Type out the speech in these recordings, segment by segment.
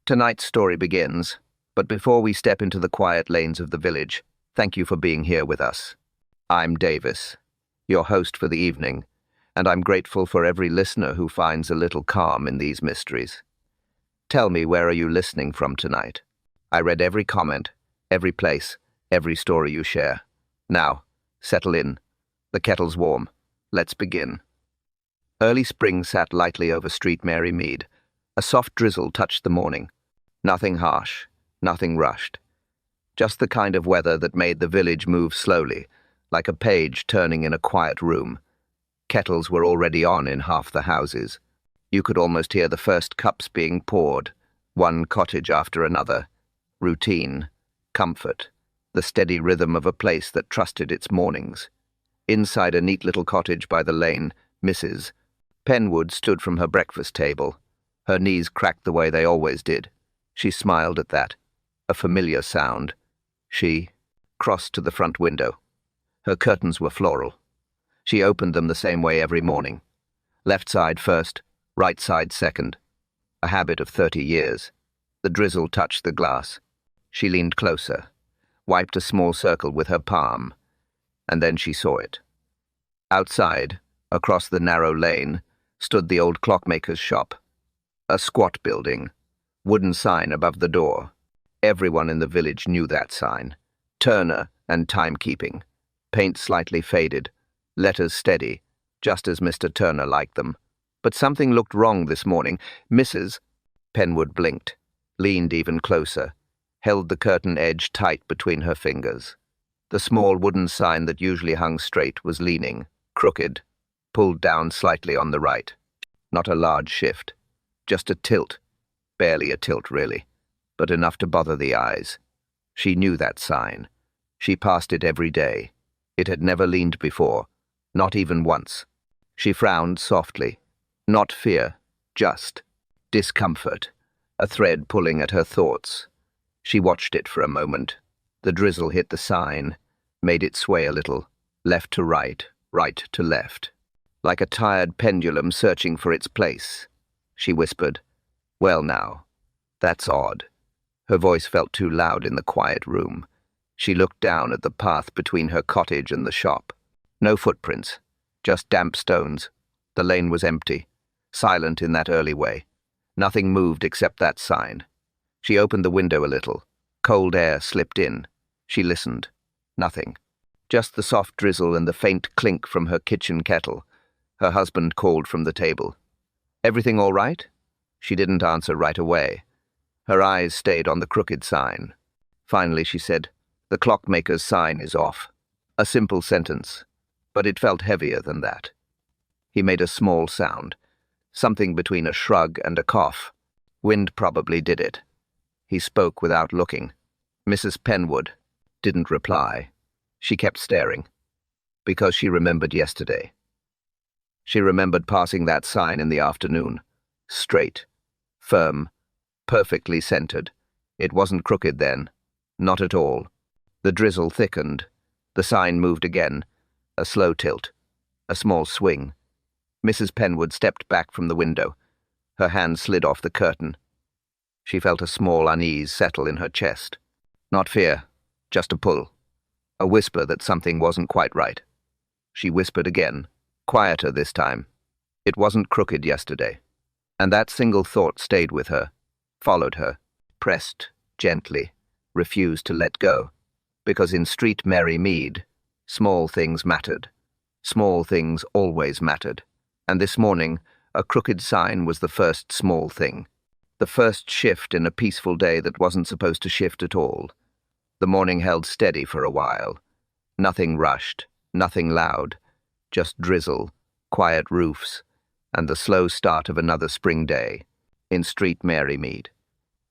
Tonight's story begins, but before we step into the quiet lanes of the village, thank you for being here with us. I'm Davis, your host for the evening, and I'm grateful for every listener who finds a little calm in these mysteries. Tell me, where are you listening from tonight? I read every comment, every place, every story you share. Now, settle in. The kettle's warm. Let's begin. Early spring sat lightly over Street Mary Mead. A soft drizzle touched the morning. Nothing harsh, nothing rushed. Just the kind of weather that made the village move slowly, like a page turning in a quiet room. Kettles were already on in half the houses. You could almost hear the first cups being poured, one cottage after another. Routine, comfort, the steady rhythm of a place that trusted its mornings. Inside a neat little cottage by the lane, Mrs. Penwood stood from her breakfast table. Her knees cracked the way they always did. She smiled at that. A familiar sound. She crossed to the front window. Her curtains were floral. She opened them the same way every morning. Left side first, right side second. A habit of 30 years. The drizzle touched the glass. She leaned closer, wiped a small circle with her palm, and then she saw it. Outside, across the narrow lane, stood the old clockmaker's shop. A squat building, wooden sign above the door. Everyone in the village knew that sign. Turner and Timekeeping. Paint slightly faded, letters steady, just as Mr. Turner liked them. But something looked wrong this morning. Mrs. Penwood blinked, leaned even closer, held the curtain edge tight between her fingers. The small wooden sign that usually hung straight was leaning, crooked, pulled down slightly on the right. Not a large shift. Just a tilt. Barely a tilt, really, but enough to bother the eyes. She knew that sign. She passed it every day. It had never leaned before, not even once. She frowned softly. Not fear, just discomfort, a thread pulling at her thoughts. She watched it for a moment. The drizzle hit the sign, made it sway a little, left to right, right to left, like a tired pendulum searching for its place. She whispered, "Well now, that's odd." Her voice felt too loud in the quiet room. She looked down at the path between her cottage and the shop. No footprints, just damp stones. The lane was empty, silent in that early way. Nothing moved except that sign. She opened the window a little. Cold air slipped in. She listened. Nothing. Just the soft drizzle and the faint clink from her kitchen kettle. Her husband called from the table. "Everything all right?" She didn't answer right away. Her eyes stayed on the crooked sign. Finally she said, "The clockmaker's sign is off." A simple sentence, but it felt heavier than that. He made a small sound, something between a shrug and a cough. Wind probably did it. He spoke without looking. Mrs. Penwood didn't reply. She kept staring, because she remembered yesterday. She remembered passing that sign in the afternoon. Straight, firm, perfectly centered. It wasn't crooked then. Not at all. The drizzle thickened. The sign moved again. A slow tilt. A small swing. Mrs. Penwood stepped back from the window. Her hand slid off the curtain. She felt a small unease settle in her chest. Not fear, just a pull. A whisper that something wasn't quite right. She whispered again. Quieter this time. It wasn't crooked yesterday. And that single thought stayed with her, followed her, pressed gently, refused to let go. Because in Street Mary Mead, small things mattered. Small things always mattered. And this morning, a crooked sign was the first small thing. The first shift in a peaceful day that wasn't supposed to shift at all. The morning held steady for a while. Nothing rushed, nothing loud. Just drizzle, quiet roofs, and the slow start of another spring day in Street Mary Mead.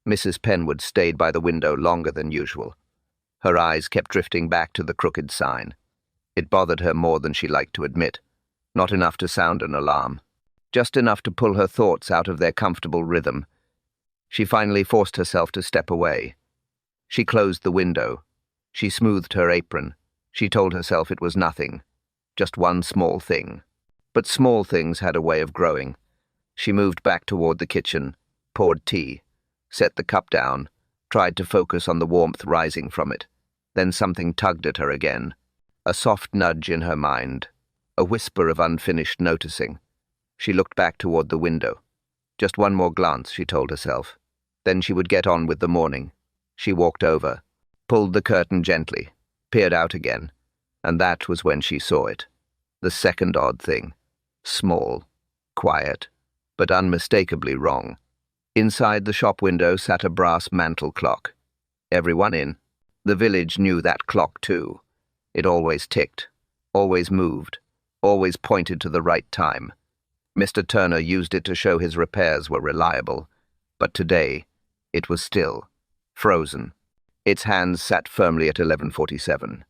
Mrs. Penwood stayed by the window longer than usual. Her eyes kept drifting back to the crooked sign. It bothered her more than she liked to admit. Not enough to sound an alarm. Just enough to pull her thoughts out of their comfortable rhythm. She finally forced herself to step away. She closed the window. She smoothed her apron. She told herself it was nothing. Just one small thing. But small things had a way of growing. She moved back toward the kitchen, poured tea. set the cup down, tried to focus on the warmth rising from it. Then something tugged at her again. A soft nudge in her mind, a whisper of unfinished noticing. She looked back toward the window. Just one more glance, she told herself. Then she would get on with the morning. She walked over, pulled the curtain gently, peered out again, and that was when she saw it. The second odd thing. Small, quiet, but unmistakably wrong. Inside the shop window sat a brass mantel clock. Everyone in. The village knew that clock too. It always ticked, always moved, always pointed to the right time. Mr. Turner used it to show his repairs were reliable, but today it was still, frozen. Its hands sat firmly at 11:47.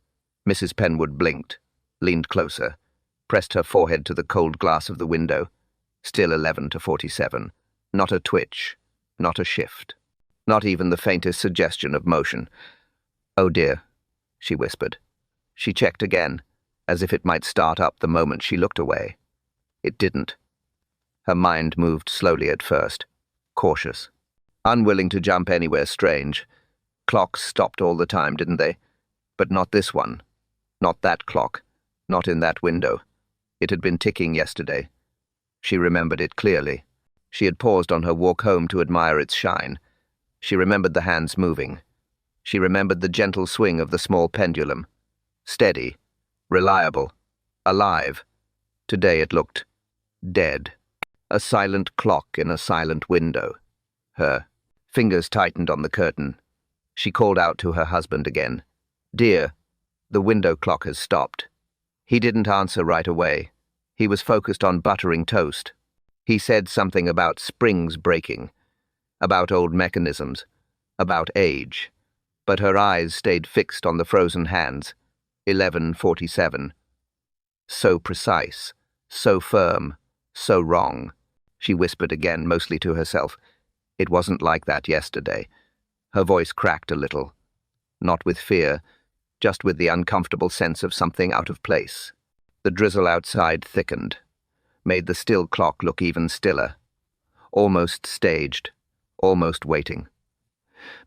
Mrs. Penwood blinked, leaned closer, pressed her forehead to the cold glass of the window. Still 11:47. Not a twitch, not a shift, not even the faintest suggestion of motion. "Oh dear," she whispered. She checked again, as if it might start up the moment she looked away. It didn't. Her mind moved slowly at first, cautious, unwilling to jump anywhere strange. Clocks stopped all the time, didn't they? But not this one. Not that clock. Not in that window. It had been ticking yesterday. She remembered it clearly. She had paused on her walk home to admire its shine. She remembered the hands moving. She remembered the gentle swing of the small pendulum. Steady, reliable, alive. Today it looked dead. A silent clock in a silent window. Her fingers tightened on the curtain. She called out to her husband again. "Dear, the window clock has stopped." He didn't answer right away. He was focused on buttering toast. He said something about springs breaking, about old mechanisms, about age. But her eyes stayed fixed on the frozen hands. 11:47. So precise, so firm, so wrong. She whispered again, mostly to herself. It wasn't like that yesterday. Her voice cracked a little. Not with fear, just with the uncomfortable sense of something out of place. The drizzle outside thickened, made the still clock look even stiller. Almost staged, almost waiting.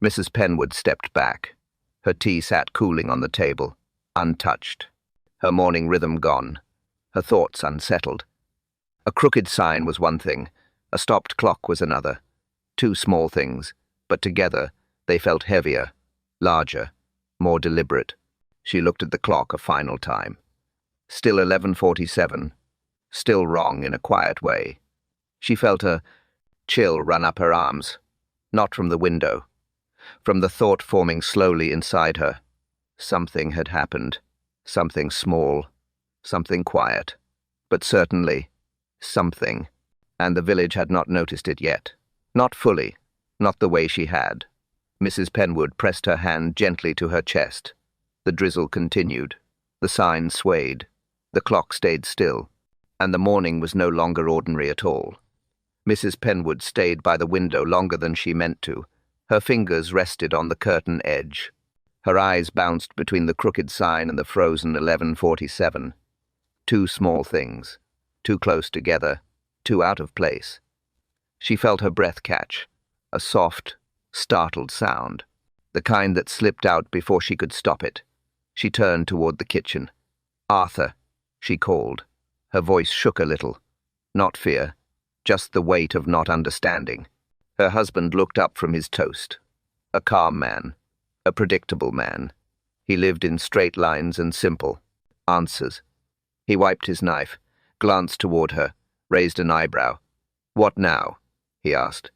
Mrs. Penwood stepped back. Her tea sat cooling on the table, untouched. Her morning rhythm gone. Her thoughts unsettled. A crooked sign was one thing. A stopped clock was another. Two small things, but together they felt heavier, larger, more deliberate. She looked at the clock a final time. Still 11:47. Still wrong in a quiet way. She felt a chill run up her arms. Not from the window. From the thought forming slowly inside her. Something had happened. Something small. Something quiet. But certainly, something. And the village had not noticed it yet. Not fully. Not the way she had. Mrs. Penwood pressed her hand gently to her chest. The drizzle continued. The sign swayed. The clock stayed still. And the morning was no longer ordinary at all. Mrs. Penwood stayed by the window longer than she meant to. Her fingers rested on the curtain edge. Her eyes bounced between the crooked sign and the frozen 11:47. Two small things. Too close together. Too out of place. She felt her breath catch. A soft, startled sound. The kind that slipped out before she could stop it. She turned toward the kitchen. "Arthur," she called. Her voice shook a little. Not fear, just the weight of not understanding. Her husband looked up from his toast. A calm man. A predictable man. He lived in straight lines and simple answers. He wiped his knife, glanced toward her, raised an eyebrow. "What now?" he asked.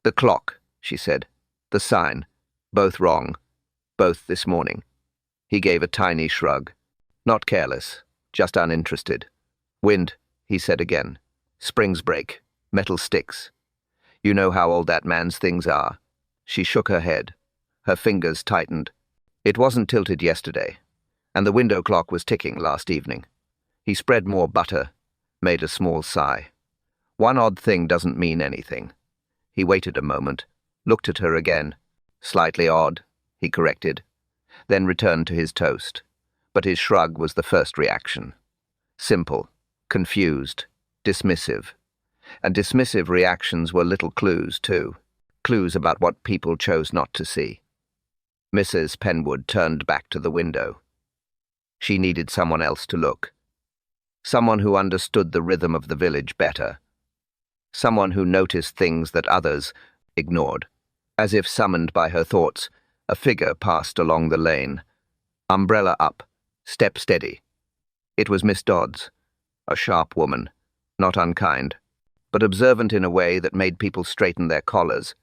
"The clock," she said. "The sign. Both wrong. Both this morning." He gave a tiny shrug. Not careless, just uninterested. "Wind," he said again. "Springs break. Metal sticks. You know how old that man's things are." She shook her head. Her fingers tightened. It wasn't tilted yesterday, and the window clock was ticking last evening. He spread more butter, made a small sigh. One odd thing doesn't mean anything. He waited a moment, looked at her again. "Slightly odd," he corrected, then returned to his toast. But his shrug was the first reaction. Simple, confused, dismissive. And dismissive reactions were little clues, too. clues about what people chose not to see. Mrs. Penwood turned back to the window. She needed someone else to look. Someone who understood the rhythm of the village better. Someone who noticed things that others ignored. As if summoned by her thoughts, a figure passed along the lane. Umbrella up, step steady. It was Miss Dodds, a sharp woman, not unkind, but observant in a way that made people straighten their collars.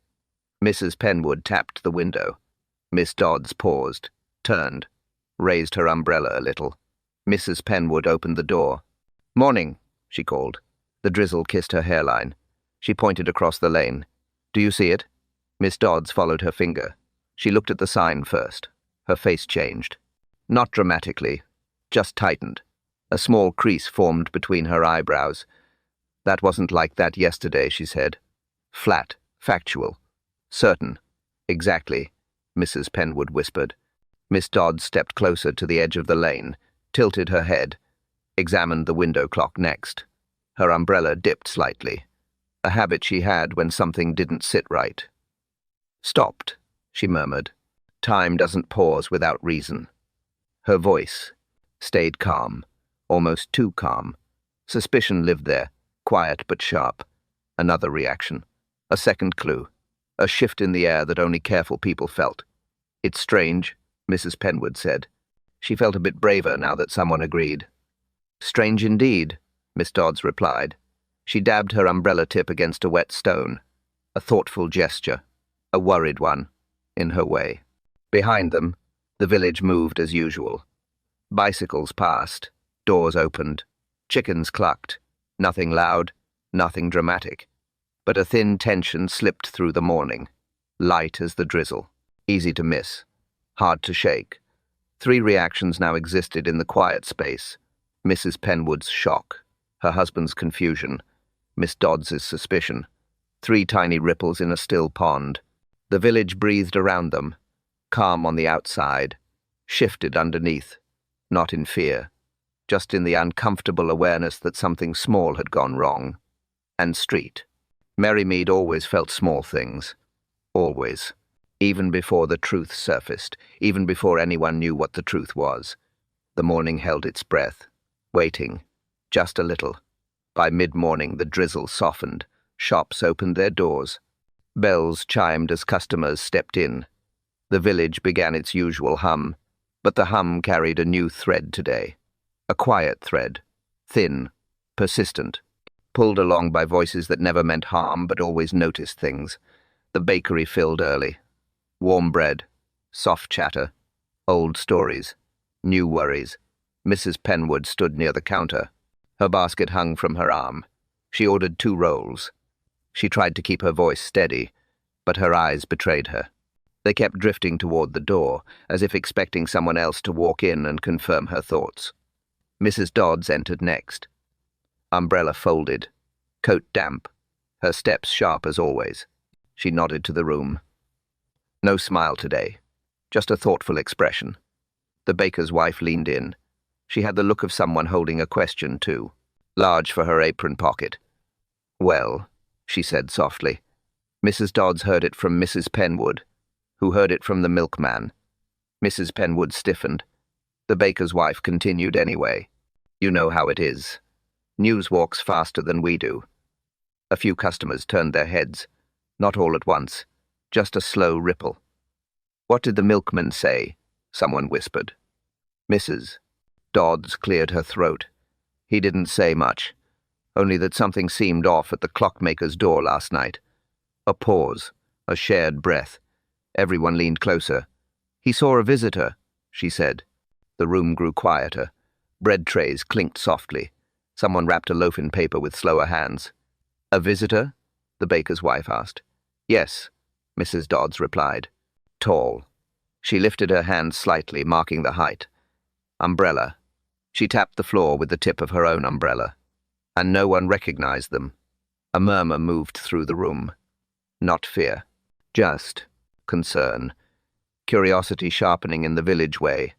Mrs. Penwood tapped the window. Miss Dodds paused, turned, raised her umbrella a little. Mrs. Penwood opened the door. "Morning," she called. The drizzle kissed her hairline. She pointed across the lane. "Do you see it?" Miss Dodds followed her finger. She looked at the sign first. Her face changed. Not dramatically, just tightened. A small crease formed between her eyebrows. "That wasn't like that yesterday," she said. "Flat, factual, certain." "Exactly," Mrs. Penwood whispered. Miss Dodds stepped closer to the edge of the lane, tilted her head, examined the window clock next. Her umbrella dipped slightly, a habit she had when something didn't sit right. "Stopped," she murmured. "Time doesn't pause without reason." Her voice stayed calm, almost too calm. Suspicion lived there, quiet but sharp. Another reaction. A second clue. A shift in the air that only careful people felt. "It's strange," Mrs. Penwood said. She felt a bit braver now that someone agreed. "Strange indeed," Miss Dodds replied. She dabbed her umbrella tip against a wet stone. A thoughtful gesture, a worried one, in her way. Behind them, the village moved as usual. Bicycles passed, doors opened, chickens clucked. Nothing loud, nothing dramatic. But a thin tension slipped through the morning, light as the drizzle, easy to miss, hard to shake. 3 reactions now existed in the quiet space. Mrs. Penwood's shock, her husband's confusion, Miss Dodds's suspicion. 3 tiny ripples in a still pond. The village breathed around them, calm on the outside, shifted underneath, not in fear, just in the uncomfortable awareness that something small had gone wrong. And street. Merrymead always felt small things. Always. Even before the truth surfaced, even before anyone knew what the truth was. The morning held its breath, waiting, just a little. By mid-morning the drizzle softened, shops opened their doors. Bells chimed as customers stepped in. The village began its usual hum, but the hum carried a new thread today. A quiet thread, thin, persistent, pulled along by voices that never meant harm but always noticed things. The bakery filled early. Warm bread, soft chatter, old stories, new worries. Mrs. Penwood stood near the counter. Her basket hung from her arm. She ordered 2 rolls. She tried to keep her voice steady, but her eyes betrayed her. They kept drifting toward the door, as if expecting someone else to walk in and confirm her thoughts. Mrs. Dodds entered next. Umbrella folded, coat damp, her steps sharp as always. She nodded to the room. No smile today, just a thoughtful expression. The baker's wife leaned in. She had the look of someone holding a question, too, large for her apron pocket. "Well," she said softly. Mrs. Dodds heard it from Mrs. Penwood, who heard it from the milkman. Mrs. Penwood stiffened. The baker's wife continued anyway. "You know how it is. News walks faster than we do." A few customers turned their heads, not all at once, just a slow ripple. "What did the milkman say?" someone whispered. Mrs. Dodds cleared her throat. "He didn't say much, only that something seemed off at the clockmaker's door last night." A pause, a shared breath. Everyone leaned closer. "He saw a visitor," she said. The room grew quieter. Bread trays clinked softly. Someone wrapped a loaf in paper with slower hands. "A visitor?" the baker's wife asked. "Yes," Mrs. Dodds replied. "Tall." She lifted her hand slightly, marking the height. "Umbrella." She tapped the floor with the tip of her own umbrella. And no one recognized them. A murmur moved through the room. Not fear. Just concern. Curiosity sharpening in the village way.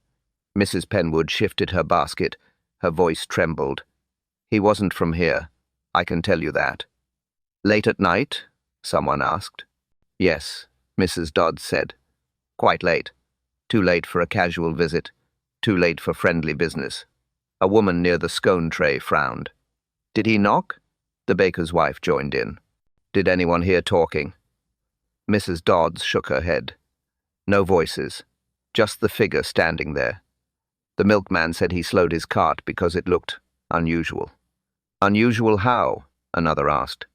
Mrs. Penwood shifted her basket. Her voice trembled. "He wasn't from here. I can tell you that." "Late at night?" someone asked. Yes, Mrs. Dodds said. Quite late. Too late for a casual visit. Too late for friendly business. A woman near the scone tray frowned. Did he knock? The baker's wife joined in. Did anyone hear talking? Mrs. Dodds shook her head. No voices. Just the figure standing there. The milkman said he slowed his cart because it looked unusual. Unusual how? Another asked.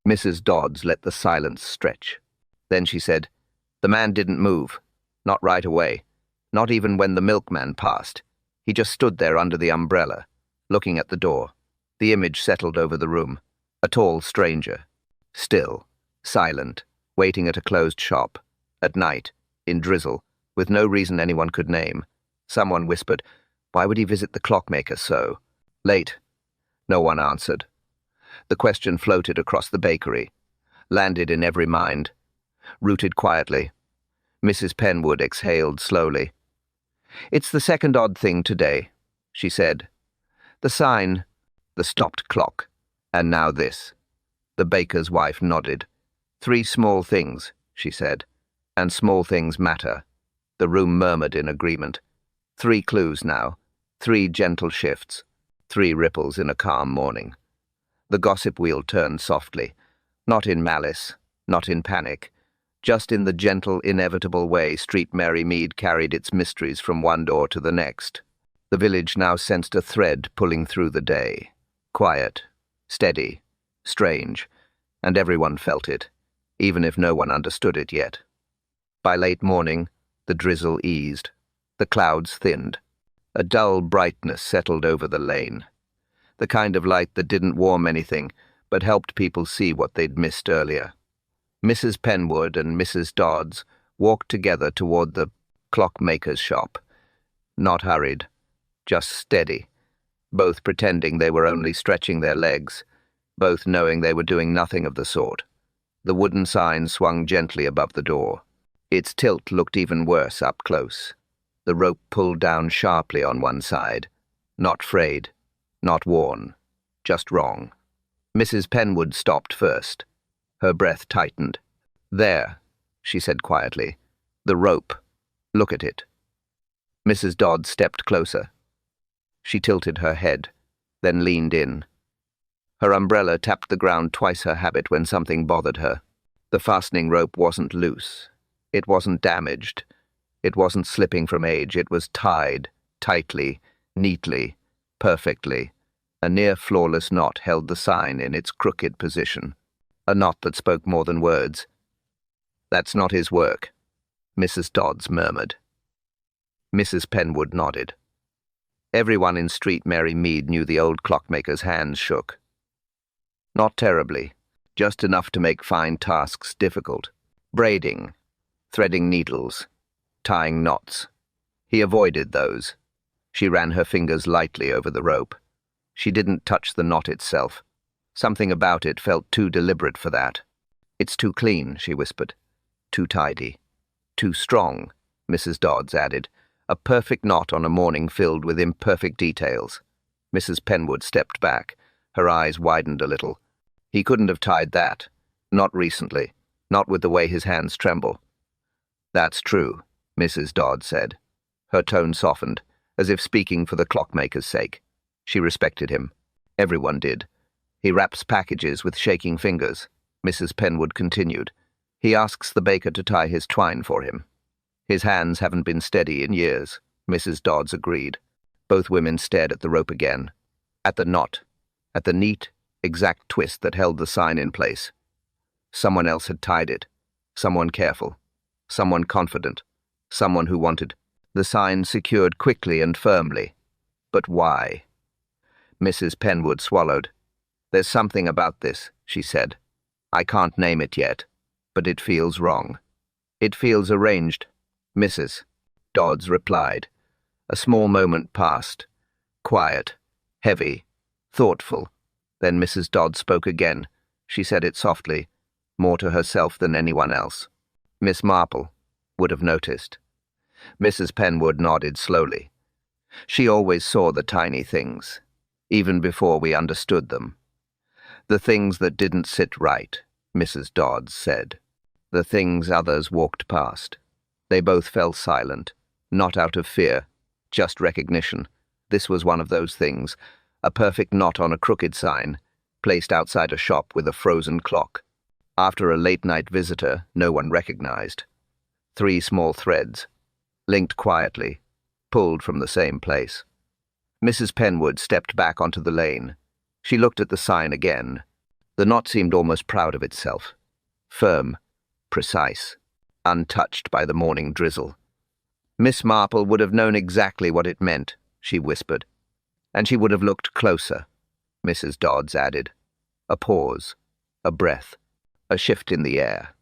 Mrs. Dodds let the silence stretch. Then she said, The man didn't move. Not right away. Not even when the milkman passed. He just stood there under the umbrella, looking at the door. The image settled over the room. A tall stranger. Still, silent, waiting at a closed shop. At night, in drizzle, with no reason anyone could name. Someone whispered, Why would he visit the clockmaker so? Late. No one answered. The question floated across the bakery, landed in every mind, rooted quietly. Mrs. Penwood exhaled slowly. It's the second odd thing today, she said. The sign, the stopped clock, and now this. The baker's wife nodded. 3 small things, she said, and small things matter. The room murmured in agreement. 3 clues now, 3 gentle shifts, 3 ripples in a calm morning. The gossip wheel turned softly, not in malice, not in panic, just in the gentle, inevitable way Street Mary Mead carried its mysteries from one door to the next. The village now sensed a thread pulling through the day. Quiet, steady, strange, and everyone felt it, even if no one understood it yet. By late morning, the drizzle eased. The clouds thinned. A dull brightness settled over the lane. The kind of light that didn't warm anything, but helped people see what they'd missed earlier. Mrs. Penwood and Mrs. Dodds walked together toward the clockmaker's shop. Not hurried, just steady, both pretending they were only stretching their legs, both knowing they were doing nothing of the sort. The wooden sign swung gently above the door. Its tilt looked even worse up close. The rope pulled down sharply on one side. Not frayed, not worn, just wrong. Mrs. Penwood stopped first. Her breath tightened. There, she said quietly. The rope. Look at it. Mrs. Dodds stepped closer. She tilted her head, then leaned in. Her umbrella tapped the ground twice her habit when something bothered her. The fastening rope wasn't loose. It wasn't damaged. It wasn't slipping from age. It was tied, tightly, neatly, perfectly. A near-flawless knot held the sign in its crooked position. A knot that spoke more than words. That's not his work, Mrs. Dodds murmured. Mrs. Penwood nodded. Everyone in Street Mary Mead knew the old clockmaker's hands shook. Not terribly, just enough to make fine tasks difficult. Braiding, threading needles, tying knots. He avoided those. She ran her fingers lightly over the rope. She didn't touch the knot itself. Something about it felt too deliberate for that. It's too clean, she whispered. Too tidy. Too strong, Mrs. Dodds added. A perfect knot on a morning filled with imperfect details. Mrs. Penwood stepped back. Her eyes widened a little. He couldn't have tied that. Not recently. Not with the way his hands tremble. That's true, Mrs. Dodds said. Her tone softened, as if speaking for the clockmaker's sake. She respected him. Everyone did. He wraps packages with shaking fingers, Mrs. Penwood continued. He asks the baker to tie his twine for him. His hands haven't been steady in years, Mrs. Dodds agreed. Both women stared at the rope again. At the knot. At the neat, exact twist that held the sign in place. Someone else had tied it. Someone careful. Someone confident. Someone who wanted the sign secured quickly and firmly. But why? Mrs. Penwood swallowed. There's something about this, she said. I can't name it yet, but it feels wrong. It feels arranged, Mrs. Dodds replied. A small moment passed. Quiet, heavy, thoughtful. Then Mrs. Dodds spoke again. She said it softly, more to herself than anyone else. Miss Marple would have noticed. Mrs. Penwood nodded slowly. She always saw the tiny things, even before we understood them. The things that didn't sit right, Mrs. Dodds said. the things others walked past. They both fell silent, not out of fear, just recognition. This was one of those things, a perfect knot on a crooked sign, placed outside a shop with a frozen clock. After a late-night visitor no one recognized. 3 small threads, linked quietly, pulled from the same place. Mrs. Penwood stepped back onto the lane. She looked at the sign again. The knot seemed almost proud of itself. Firm, precise, untouched by the morning drizzle. Miss Marple would have known exactly what it meant, she whispered. And she would have looked closer, Mrs. Dodds added. A pause, a breath, a shift in the air.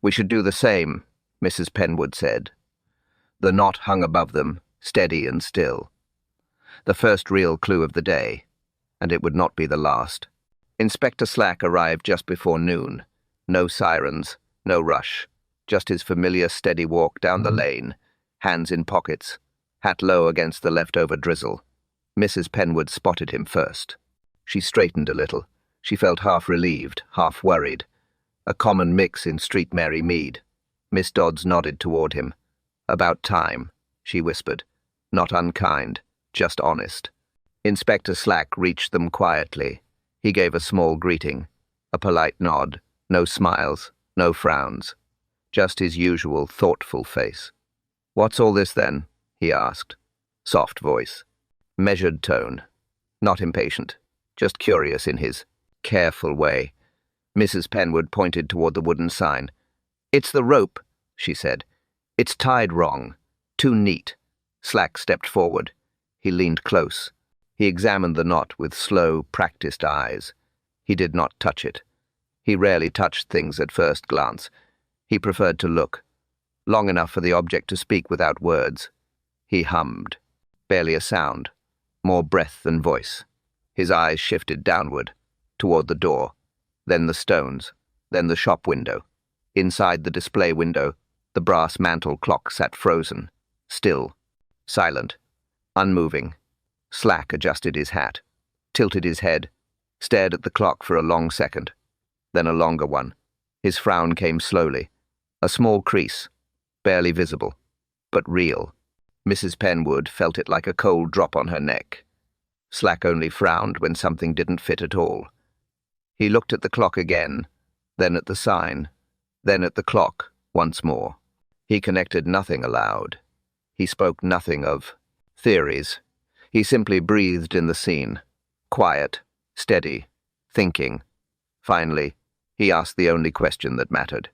We should do the same, Mrs. Penwood said. The knot hung above them, steady and still. The first real clue of the day, and it would not be the last. Inspector Slack arrived just before noon. No sirens, no rush, just his familiar steady walk down the lane, hands in pockets, hat low against the leftover drizzle. Mrs. Penwood spotted him first. She straightened a little. She felt half relieved, half worried. A common mix in Street Mary Mead. Miss Dodds nodded toward him. About time, she whispered. Not unkind, just honest. Inspector Slack reached them quietly. He gave a small greeting, a polite nod, no smiles, no frowns. Just his usual thoughtful face. "What's all this then?" he asked. Soft voice. Measured tone. Not impatient, just curious in his careful way. Mrs. Penwood pointed toward the wooden sign. "It's the rope," she said. "It's tied wrong. Too neat." Slack stepped forward. He leaned close. He examined the knot with slow, practiced eyes. He did not touch it. He rarely touched things at first glance. He preferred to look. Long enough for the object to speak without words. He hummed. Barely a sound. More breath than voice. His eyes shifted downward, toward the door, then the stones, then the shop window. Inside the display window, the brass mantel clock sat frozen, still, silent, unmoving. Slack adjusted his hat, tilted his head, stared at the clock for a long second, then a longer one. His frown came slowly, a small crease, barely visible, but real. Mrs. Penwood felt it like a cold drop on her neck. Slack only frowned when something didn't fit at all. He looked at the clock again, then at the sign, then at the clock once more. He connected nothing aloud. He spoke nothing of theories. He simply breathed in the scene, quiet, steady, thinking. Finally, he asked the only question that mattered.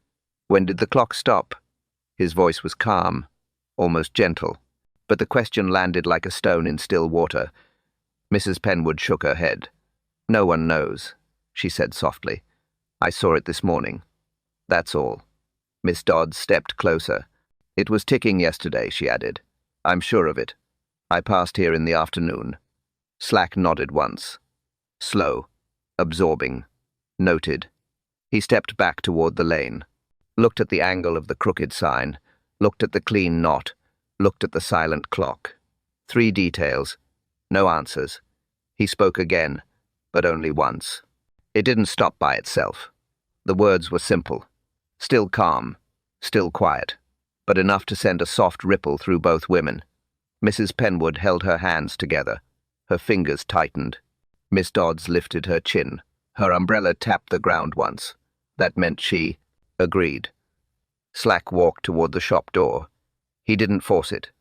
"When did the clock stop?" His voice was calm, almost gentle, but the question landed like a stone in still water. Mrs. Penwood shook her head. "No one knows," she said softly. "I saw it this morning. That's all." Miss Dodds stepped closer. "It was ticking yesterday," she added. "I'm sure of it. I passed here in the afternoon." Slack nodded once. Slow, absorbing, noted. He stepped back toward the lane, looked at the angle of the crooked sign, looked at the clean knot, looked at the silent clock. 3 details, no answers. He spoke again, but only once. It didn't stop by itself. The words were simple, still calm, still quiet, but enough to send a soft ripple through both women. Mrs. Penwood held her hands together. Her fingers tightened. Miss Dodds lifted her chin. Her umbrella tapped the ground once. That meant she agreed. Slack walked toward the shop door. He didn't force it.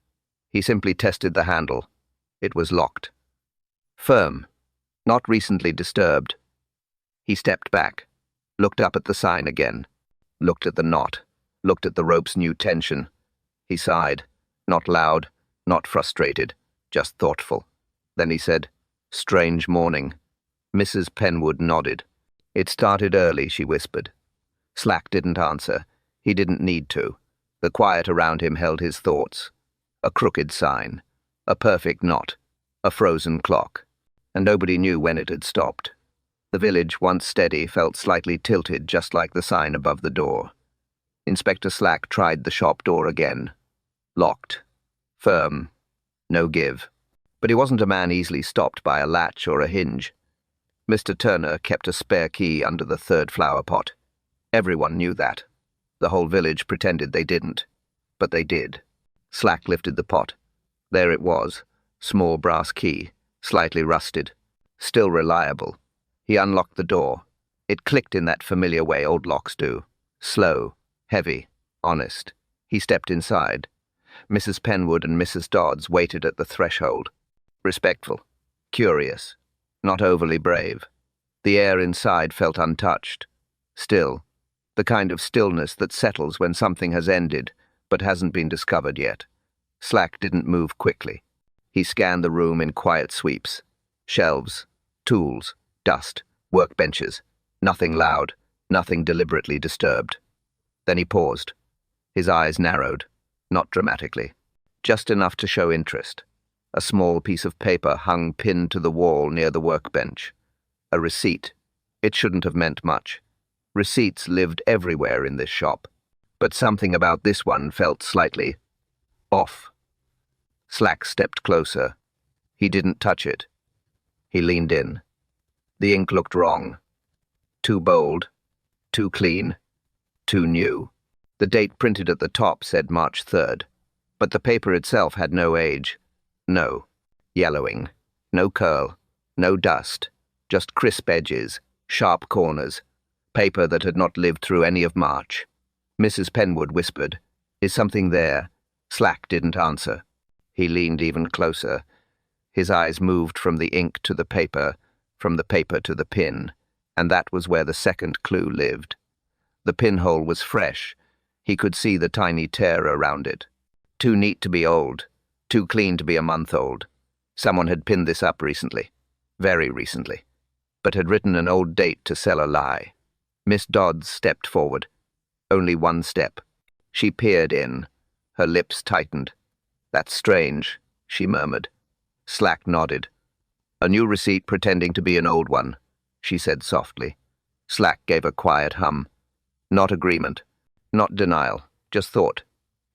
He simply tested the handle. It was locked. Firm, not recently disturbed. He stepped back, looked up at the sign again, looked at the knot, looked at the rope's new tension. He sighed, not loud, not frustrated, just thoughtful. Then he said, "Strange morning." Mrs. Penwood nodded. "It started early," she whispered. Slack didn't answer. He didn't need to. The quiet around him held his thoughts. A crooked sign, a perfect knot, a frozen clock, and nobody knew when it had stopped. The village, once steady, felt slightly tilted, just like the sign above the door. Inspector Slack tried the shop door again. Locked. Firm. No give. But he wasn't a man easily stopped by a latch or a hinge. Mr. Turner kept a spare key under the 3rd flower pot. Everyone knew that. The whole village pretended they didn't, but they did. Slack lifted the pot. There it was, small brass key, slightly rusted, still reliable. He unlocked the door. It clicked in that familiar way old locks do. Slow, heavy, honest. He stepped inside. Mrs. Penwood and Mrs. Dodds waited at the threshold. Respectful, curious, not overly brave. The air inside felt untouched. Still, the kind of stillness that settles when something has ended but hasn't been discovered yet. Slack didn't move quickly. He scanned the room in quiet sweeps. Shelves, tools, dust, workbenches. Nothing loud, nothing deliberately disturbed. Then he paused. His eyes narrowed, not dramatically, just enough to show interest. A small piece of paper hung pinned to the wall near the workbench. A receipt. It shouldn't have meant much. Receipts lived everywhere in this shop. But something about this one felt slightly off. Slack stepped closer. He didn't touch it. He leaned in. The ink looked wrong. Too bold. Too clean. Too new. The date printed at the top said March 3rd. But the paper itself had no age. No. Yellowing. No curl. No dust. Just crisp edges. Sharp corners. Paper that had not lived through any of March. Mrs. Penwood whispered, "Is something there?" Slack didn't answer. He leaned even closer. His eyes moved from the ink to the paper, from the paper to the pin, and that was where the second clue lived. The pinhole was fresh. He could see the tiny tear around it. Too neat to be old. Too clean to be a month old. Someone had pinned this up recently. Very recently. But had written an old date to sell a lie. Miss Dodds stepped forward. Only one step. She peered in. Her lips tightened. "That's strange," she murmured. Slack nodded. "A new receipt pretending to be an old one," she said softly. Slack gave a quiet hum. Not agreement. Not denial. Just thought.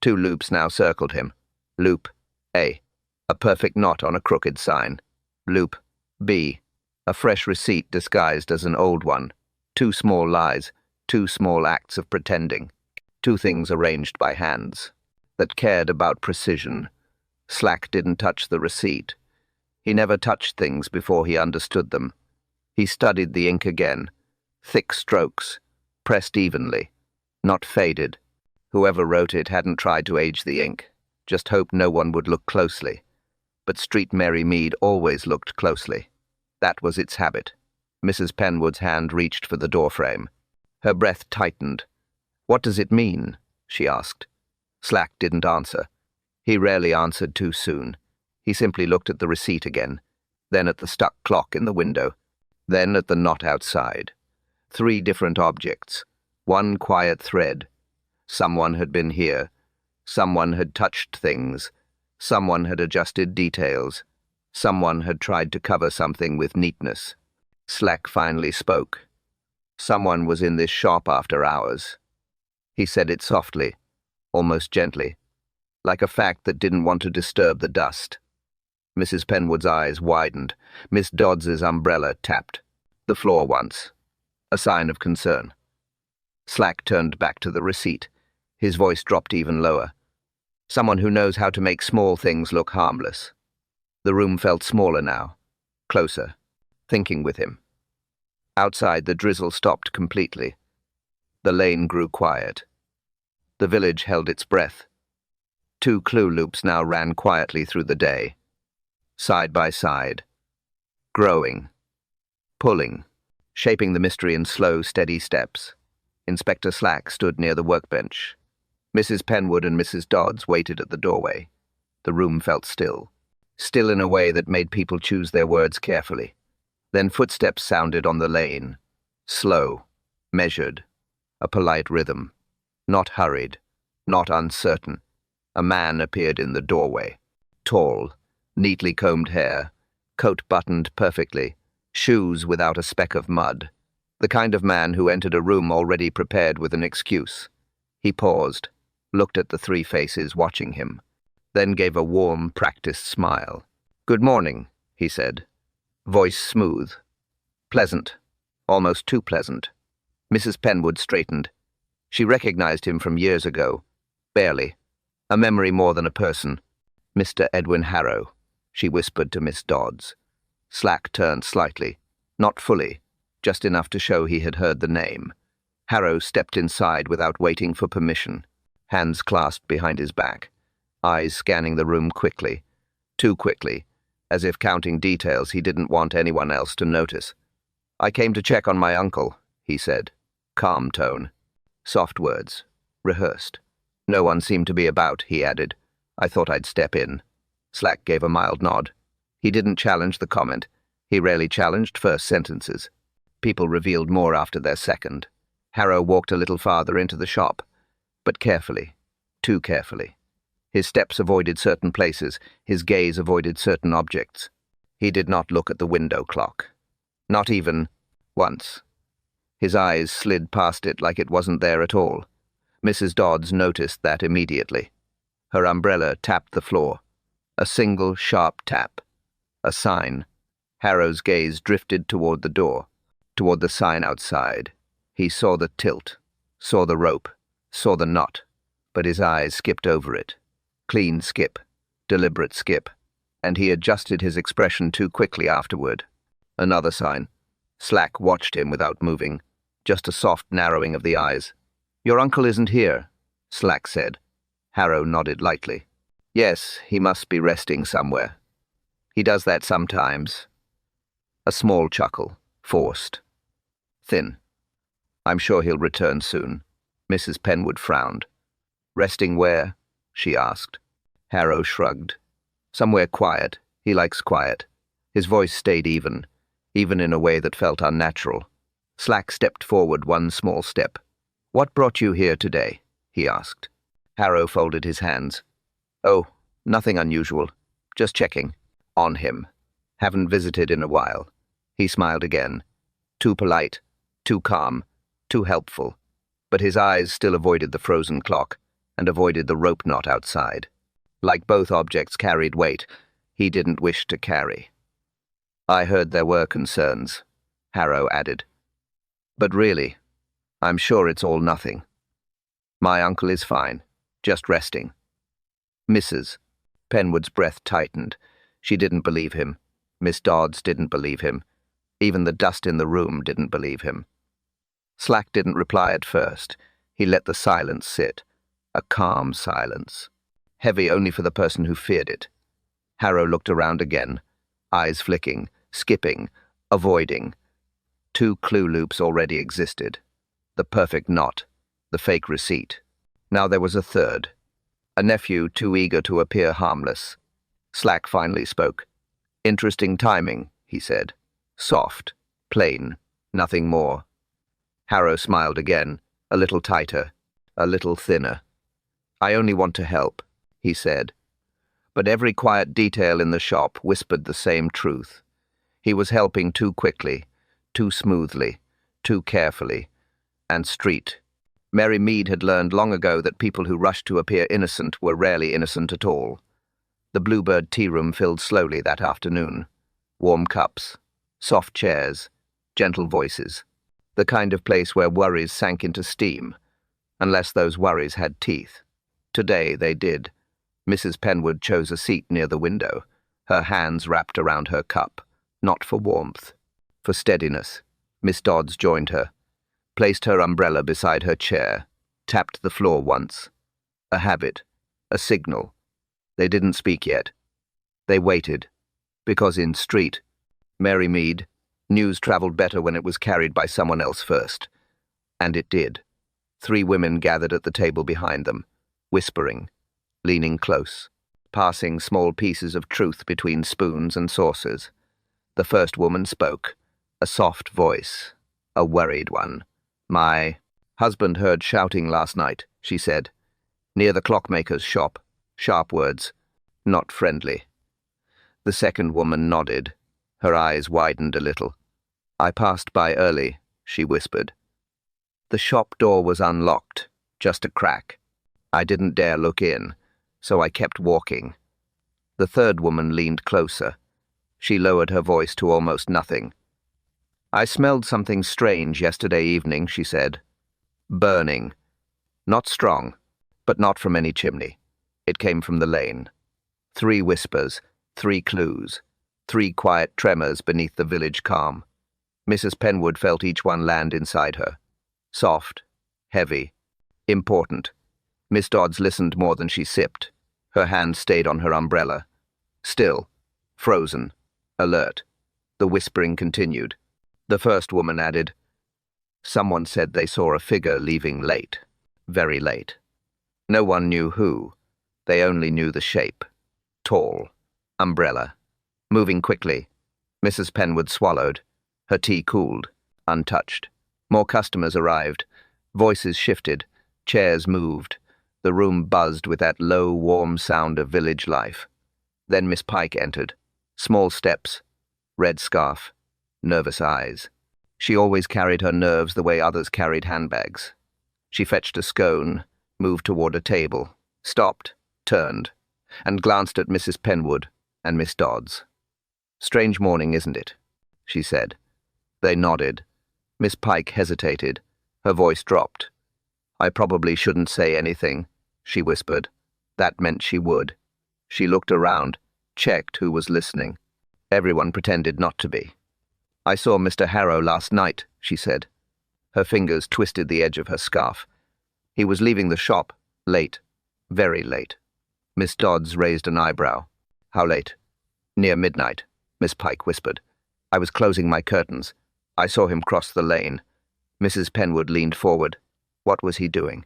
2 loops now circled him. Loop A. A perfect knot on a crooked sign. Loop B. A fresh receipt disguised as an old one. 2 small lies. 2 small acts of pretending. 2 things arranged by hands. That cared about precision. Slack didn't touch the receipt. He never touched things before he understood them. He studied the ink again. Thick strokes. Pressed evenly. Not faded. Whoever wrote it hadn't tried to age the ink. Just hoped no one would look closely. But Street Mary Mead always looked closely. That was its habit. Mrs. Penwood's hand reached for the doorframe. Her breath tightened. "What does it mean?" she asked. Slack didn't answer. He rarely answered too soon. He simply looked at the receipt again, then at the stuck clock in the window, then at the knot outside. 3 different objects. 1 quiet thread. Someone had been here. Someone had touched things. Someone had adjusted details. Someone had tried to cover something with neatness. Slack finally spoke. "Someone was in this shop after hours." He said it softly, almost gently, like a fact that didn't want to disturb the dust. Mrs. Penwood's eyes widened. Miss Dodds's umbrella tapped the floor once, a sign of concern. Slack turned back to the receipt. His voice dropped even lower. "Someone who knows how to make small things look harmless." The room felt smaller now, closer, thinking with him. Outside, the drizzle stopped completely. The lane grew quiet. The village held its breath. 2 clue loops now ran quietly through the day. Side by side. Growing. Pulling. Shaping the mystery in slow, steady steps. Inspector Slack stood near the workbench. Mrs. Penwood and Mrs. Dodds waited at the doorway. The room felt still. Still in a way that made people choose their words carefully. Then footsteps sounded on the lane. Slow. Measured. A polite rhythm. Not hurried. Not uncertain. A man appeared in the doorway. Tall. Neatly combed hair. Coat buttoned perfectly. Shoes without a speck of mud. The kind of man who entered a room already prepared with an excuse. He paused, looked at the 3 faces watching him, then gave a warm, practiced smile. "Good morning," he said. Voice smooth. Pleasant. Almost too pleasant. Mrs. Penwood straightened. She recognized him from years ago. Barely. A memory more than a person. "Mr. Edwin Harrow," she whispered to Miss Dodds. Slack turned slightly. Not fully. Just enough to show he had heard the name. Harrow stepped inside without waiting for permission. Hands clasped behind his back. Eyes scanning the room quickly. Too quickly. As if counting details he didn't want anyone else to notice. "I came to check on my uncle," he said. Calm tone. Soft words. Rehearsed. "No one seemed to be about," he added. "I thought I'd step in." Slack gave a mild nod. He didn't challenge the comment. He rarely challenged first sentences. People revealed more after their second. Harrow walked a little farther into the shop, but carefully. Too carefully. His steps avoided certain places, his gaze avoided certain objects. He did not look at the window clock. Not even once. His eyes slid past it like it wasn't there at all. Mrs. Dodds noticed that immediately. Her umbrella tapped the floor. A single sharp tap. A sign. Harrow's gaze drifted toward the door, toward the sign outside. He saw the tilt, saw the rope, saw the knot, but his eyes skipped over it. Clean skip, deliberate skip, and he adjusted his expression too quickly afterward. Another sign. Slack watched him without moving, just a soft narrowing of the eyes. "Your uncle isn't here," Slack said. Harrow nodded lightly. "Yes, he must be resting somewhere. He does that sometimes." A small chuckle, forced. Thin. "I'm sure he'll return soon." Mrs. Penwood frowned. "Resting where?" she asked. Harrow shrugged. "Somewhere quiet. He likes quiet." His voice stayed even in a way that felt unnatural. Slack stepped forward one small step. "What brought you here today?" he asked. Harrow folded his hands. "Oh, nothing unusual. Just checking. On him. Haven't visited in a while." He smiled again. Too polite, too calm, too helpful. But his eyes still avoided the frozen clock and avoided the rope knot outside. Like both objects carried weight, he didn't wish to carry. "I heard there were concerns," Harrow added. "But really, I'm sure it's all nothing. My uncle is fine, just resting." Mrs. Penwood's breath tightened. She didn't believe him. Miss Dodds didn't believe him. Even the dust in the room didn't believe him. Slack didn't reply at first. He let the silence sit. A calm silence. Heavy only for the person who feared it. Harrow looked around again, eyes flicking, skipping, avoiding. 2 clue loops already existed. The perfect knot, the fake receipt. Now there was a third. A nephew too eager to appear harmless. Slack finally spoke. "Interesting timing," he said. Soft, plain, nothing more. Harrow smiled again, a little tighter, a little thinner. "I only want to help," he said. But every quiet detail in the shop whispered the same truth. He was helping too quickly, too smoothly, too carefully. And street. Mary Mead had learned long ago that people who rushed to appear innocent were rarely innocent at all. The Bluebird tea room filled slowly that afternoon. Warm cups, soft chairs, gentle voices. The kind of place where worries sank into steam, unless those worries had teeth. Today they did. Mrs. Penwood chose a seat near the window, her hands wrapped around her cup, not for warmth, for steadiness. Miss Dodds joined her, placed her umbrella beside her chair, tapped the floor once. A habit, a signal. They didn't speak yet. They waited, because in street, Mary Mead, news traveled better when it was carried by someone else first. And it did. 3 women gathered at the table behind them, whispering, leaning close, passing small pieces of truth between spoons and saucers. The first woman spoke, a soft voice, a worried one. "My husband heard shouting last night," she said, "near the clockmaker's shop. Sharp words, not friendly." The second woman nodded. Her eyes widened a little. "I passed by early," she whispered. The shop door was unlocked, just a crack. I didn't dare look in, so I kept walking. The third woman leaned closer. She lowered her voice to almost nothing. "I smelled something strange yesterday evening," she said. "Burning. Not strong, but not from any chimney. It came from the lane. 3 whispers, 3 clues, 3 quiet tremors beneath the village calm. Mrs. Penwood felt each one land inside her. Soft, heavy, important. Miss Dodds listened more than she sipped. Her hand stayed on her umbrella. Still, frozen, alert. The whispering continued. The first woman added, "Someone said they saw a figure leaving late, very late. No one knew who. They only knew the shape. Tall, umbrella, moving quickly." Mrs. Penwood swallowed. Her tea cooled, untouched. More customers arrived. Voices shifted. Chairs moved. The room buzzed with that low, warm sound of village life. Then Miss Pike entered. Small steps, red scarf, nervous eyes. She always carried her nerves the way others carried handbags. She fetched a scone, moved toward a table, stopped, turned, and glanced at Mrs. Penwood and Miss Dodds. "Strange morning, isn't it?" she said. They nodded. Miss Pike hesitated. Her voice dropped. "I probably shouldn't say anything," she whispered. That meant she would. She looked around, checked who was listening. Everyone pretended not to be. "I saw Mr. Harrow last night," she said. Her fingers twisted the edge of her scarf. "He was leaving the shop, late, very late." Miss Dodds raised an eyebrow. "How late?" "Near midnight," Miss Pike whispered. "I was closing my curtains. I saw him cross the lane." Mrs. Penwood leaned forward. What was he doing?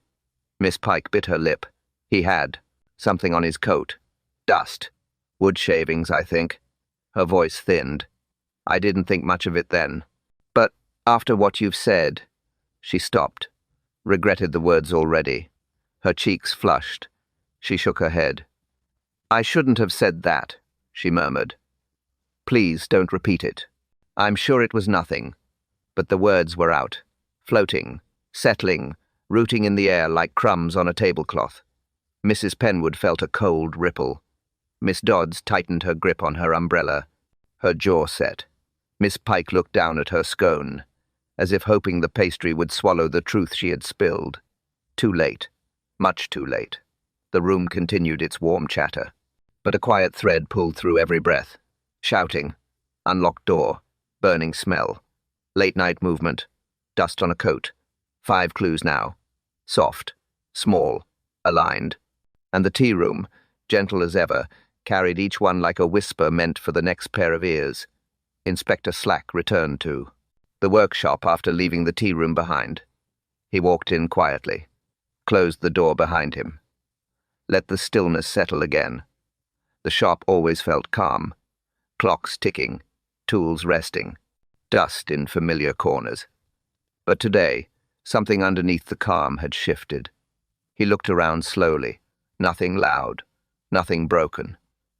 Miss Pike bit her lip. He had something on his coat. Dust. Wood shavings, I think. Her voice thinned. "I didn't think much of it then. But after what you've said..." She stopped, regretted the words already. Her cheeks flushed. She shook her head. "I shouldn't have said that," she murmured. "Please don't repeat it. I'm sure it was nothing." But the words were out, floating, settling, rooting in the air like crumbs on a tablecloth. Mrs. Penwood felt a cold ripple. Miss Dodds tightened her grip on her umbrella. Her jaw set. Miss Pike looked down at her scone, as if hoping the pastry would swallow the truth she had spilled. Too late. Much too late. The room continued its warm chatter. But a quiet thread pulled through every breath. Shouting. Unlocked door. Burning smell. Late-night movement. Dust on a coat. 5 clues now. Soft. Small. Aligned. And the tea room, gentle as ever, carried each one like a whisper meant for the next pair of ears. Inspector Slack returned to the workshop after leaving the tea room behind. He walked in quietly, closed the door behind him. Let the stillness settle again. The shop always felt calm. Clocks ticking, tools resting, dust in familiar corners. But today, something underneath the calm had shifted. He looked around slowly. Nothing loud, nothing broken,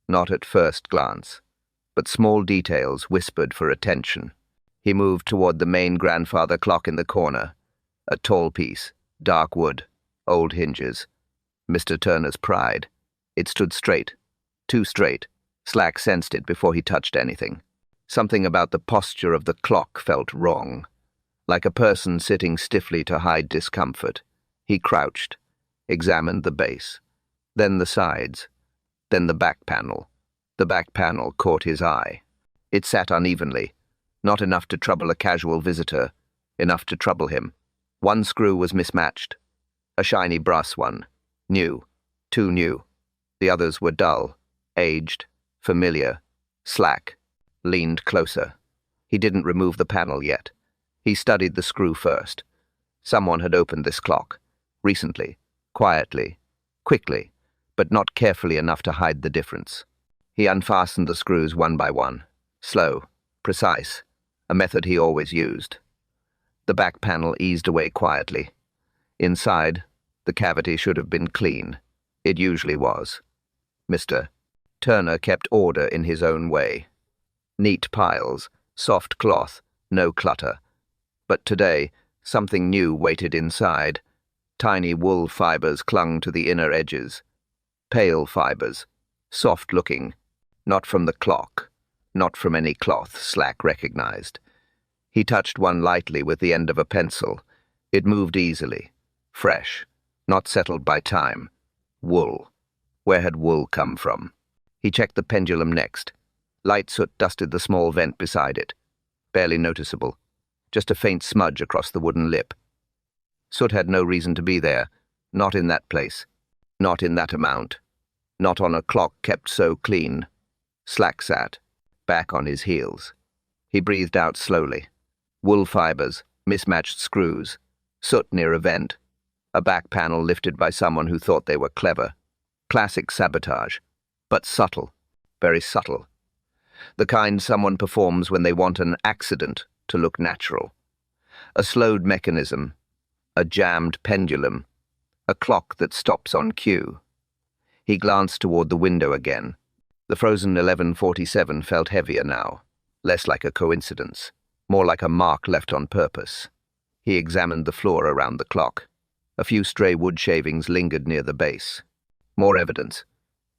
not at first glance, but small details whispered for attention. He moved toward the main grandfather clock in the corner, a tall piece, dark wood, old hinges. Mr. Turner's pride. It stood straight, too straight. Slack sensed it before he touched anything. Something about the posture of the clock felt wrong, like a person sitting stiffly to hide discomfort. He crouched, examined the base, then the sides, then the back panel. The back panel caught his eye. It sat unevenly, not enough to trouble a casual visitor, enough to trouble him. One screw was mismatched, a shiny brass one, new, too new. The others were dull, aged, familiar. Slack leaned closer. He didn't remove the panel yet. He studied the screw first. Someone had opened this clock, recently, quietly, quickly, but not carefully enough to hide the difference. He unfastened the screws one by one, slow, precise, a method he always used. The back panel eased away quietly. Inside, the cavity should have been clean. It usually was. Mr. Turner kept order in his own way. Neat piles, soft cloth, no clutter. But today, something new waited inside. Tiny wool fibers clung to the inner edges. Pale fibers, soft-looking, not from the clock, not from any cloth, Slack recognized. He touched one lightly with the end of a pencil. It moved easily, fresh, Not settled by time. Wool. Where had wool come from? He checked the pendulum next. Light soot dusted the small vent beside it. Barely noticeable. Just a faint smudge across the wooden lip. Soot had no reason to be there. Not in that place. Not in that amount. Not on a clock kept so clean. Slack sat, back on his heels. He breathed out slowly. Wool fibers, mismatched screws, soot near a vent. A back panel lifted by someone who thought they were clever. Classic sabotage, but subtle, very subtle. The kind someone performs when they want an accident to look natural. A slowed mechanism, a jammed pendulum, a clock that stops on cue. He glanced toward the window again. The frozen 11:47 felt heavier now, less like a coincidence, more like a mark left on purpose. He examined the floor around the clock. A few stray wood shavings lingered near the base. More evidence.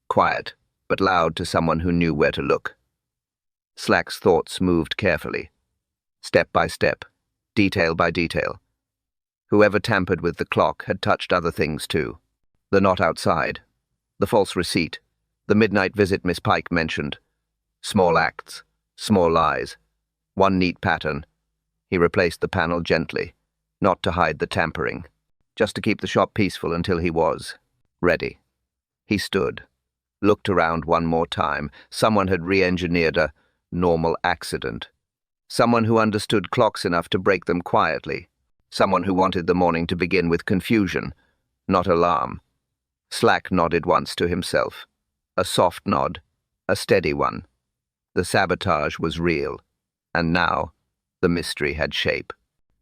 Quiet, but loud to someone who knew where to look. Slack's thoughts moved carefully. Step by step, detail by detail. Whoever tampered with the clock had touched other things too. The knot outside, the false receipt, the midnight visit Miss Pike mentioned. Small acts, small lies. One neat pattern. He replaced the panel gently, not to hide the tampering, just to keep the shop peaceful until he was ready. He stood, looked around one more time. Someone had re-engineered a normal accident. Someone who understood clocks enough to break them quietly. Someone who wanted the morning to begin with confusion, not alarm. Slack nodded once to himself. A soft nod, a steady one. The sabotage was real, and now the mystery had shape.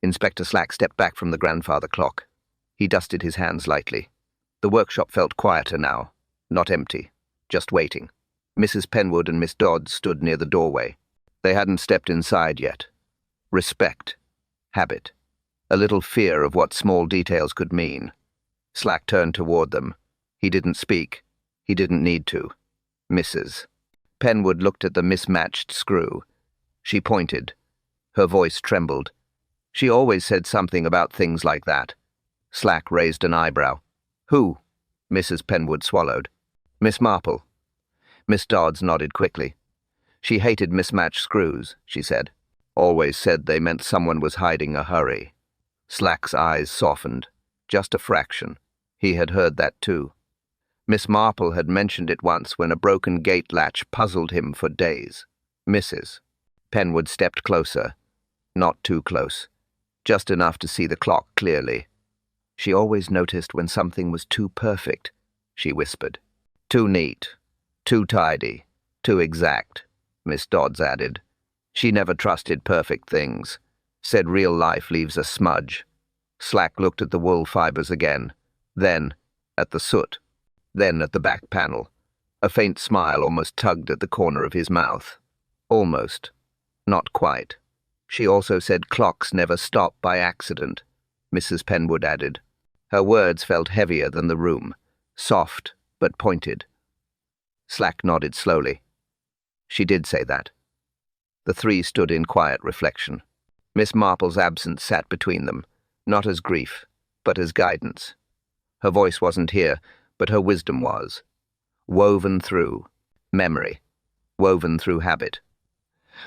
Inspector Slack stepped back from the grandfather clock. He dusted his hands lightly. The workshop felt quieter now, not empty, just waiting. Mrs. Penwood and Miss Dodds stood near the doorway. They hadn't stepped inside yet. Respect. Habit. A little fear of what small details could mean. Slack turned toward them. He didn't speak. He didn't need to. Mrs. Penwood looked at the mismatched screw. She pointed. Her voice trembled. She always said something about things like that. Slack raised an eyebrow. Who? Mrs. Penwood swallowed. Miss Marple. Miss Dodds nodded quickly. She hated mismatched screws, she said. Always said they meant someone was hiding a hurry. Slack's eyes softened. Just a fraction. He had heard that too. Miss Marple had mentioned it once when a broken gate latch puzzled him for days. Mrs. Penwood stepped closer. Not too close. Just enough to see the clock clearly. She always noticed when something was too perfect, she whispered. Too neat. Too tidy. Too exact, Miss Dodds added. She never trusted perfect things. Said real life leaves a smudge. Slack looked at the wool fibers again. Then at the soot. Then at the back panel. A faint smile almost tugged at the corner of his mouth. Almost. Not quite. She also said clocks never stop by accident, Mrs. Penwood added. Her words felt heavier than the room. Soft, but pointed. Slack nodded slowly. She did say that. The three stood in quiet reflection. Miss Marple's absence sat between them, not as grief, but as guidance. Her voice wasn't here, but her wisdom was. Woven through memory, woven through habit,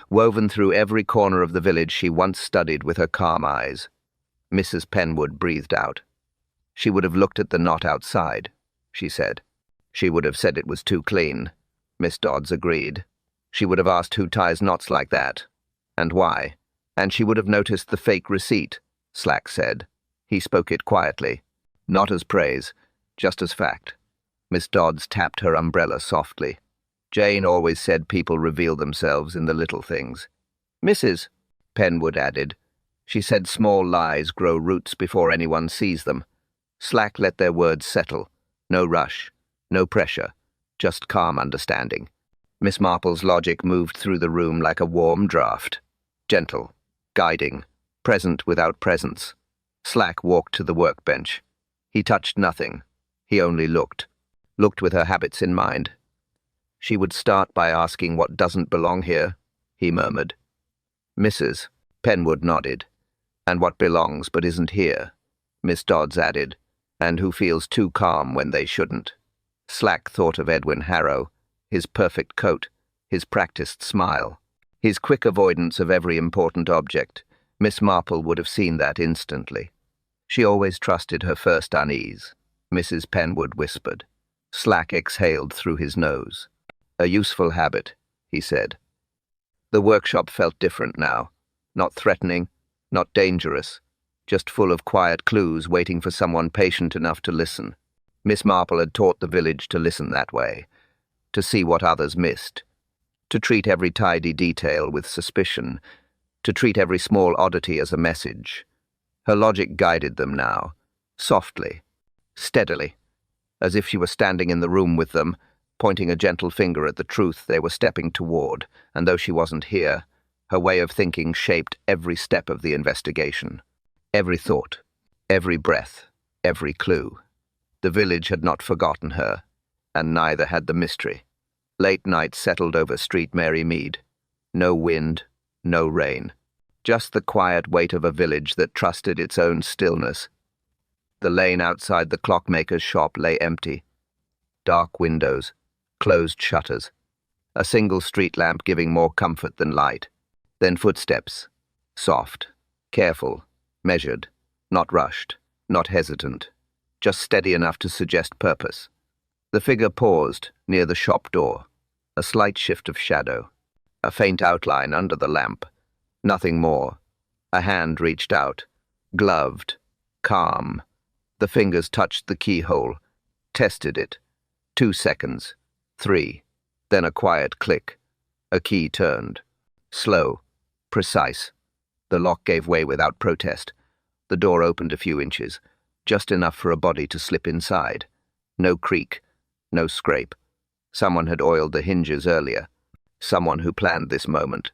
woven through every corner of the village she once studied with her calm eyes. Mrs. Penwood breathed out. She would have looked at the knot outside, she said. She would have said it was too clean. Miss Dodds agreed. She would have asked who ties knots like that, and why. And she would have noticed the fake receipt, Slack said. He spoke it quietly, not as praise, just as fact. Miss Dodds tapped her umbrella softly. Jane always said people reveal themselves in the little things. Mrs. Penwood added. She said small lies grow roots before anyone sees them. Slack let their words settle. No rush, no pressure, just calm understanding. Miss Marple's logic moved through the room like a warm draft. Gentle, guiding, present without presence. Slack walked to the workbench. He touched nothing. He only looked. Looked with her habits in mind. She would start by asking what doesn't belong here, he murmured. Mrs. Penwood nodded. And what belongs but isn't here, Miss Dodds added. and who feels too calm when they shouldn't. Slack thought of Edwin Harrow, his perfect coat, his practiced smile, his quick avoidance of every important object. Miss Marple would have seen that instantly. She always trusted her first unease, Mrs. Penwood whispered. Slack exhaled through his nose. A useful habit, he said. The workshop felt different now. Not threatening, not dangerous, just full of quiet clues waiting for someone patient enough to listen. Miss Marple had taught the village to listen that way, to see what others missed, to treat every tidy detail with suspicion, to treat every small oddity as a message. Her logic guided them now, softly, steadily, as if she were standing in the room with them, pointing a gentle finger at the truth they were stepping toward, and though she wasn't here, her way of thinking shaped every step of the investigation. Every thought, every breath, every clue. The village had not forgotten her, and neither had the mystery. Late night settled over Street Mary Mead. No wind, no rain. Just the quiet weight of a village that trusted its own stillness. The lane outside the clockmaker's shop lay empty. Dark windows, closed shutters. A single street lamp giving more comfort than light. Then footsteps. Soft, careful, measured, not rushed, not hesitant. Just steady enough to suggest purpose. The figure paused near the shop door. A slight shift of shadow. A faint outline under the lamp. Nothing more. A hand reached out. Gloved. Calm. The fingers touched the keyhole. Tested it. 2 seconds. 3. Then a quiet click. A key turned. Slow. Precise. The lock gave way without protest. The door opened a few inches. Just enough for a body to slip inside. No creak. No scrape. Someone had oiled the hinges earlier. Someone who planned this moment.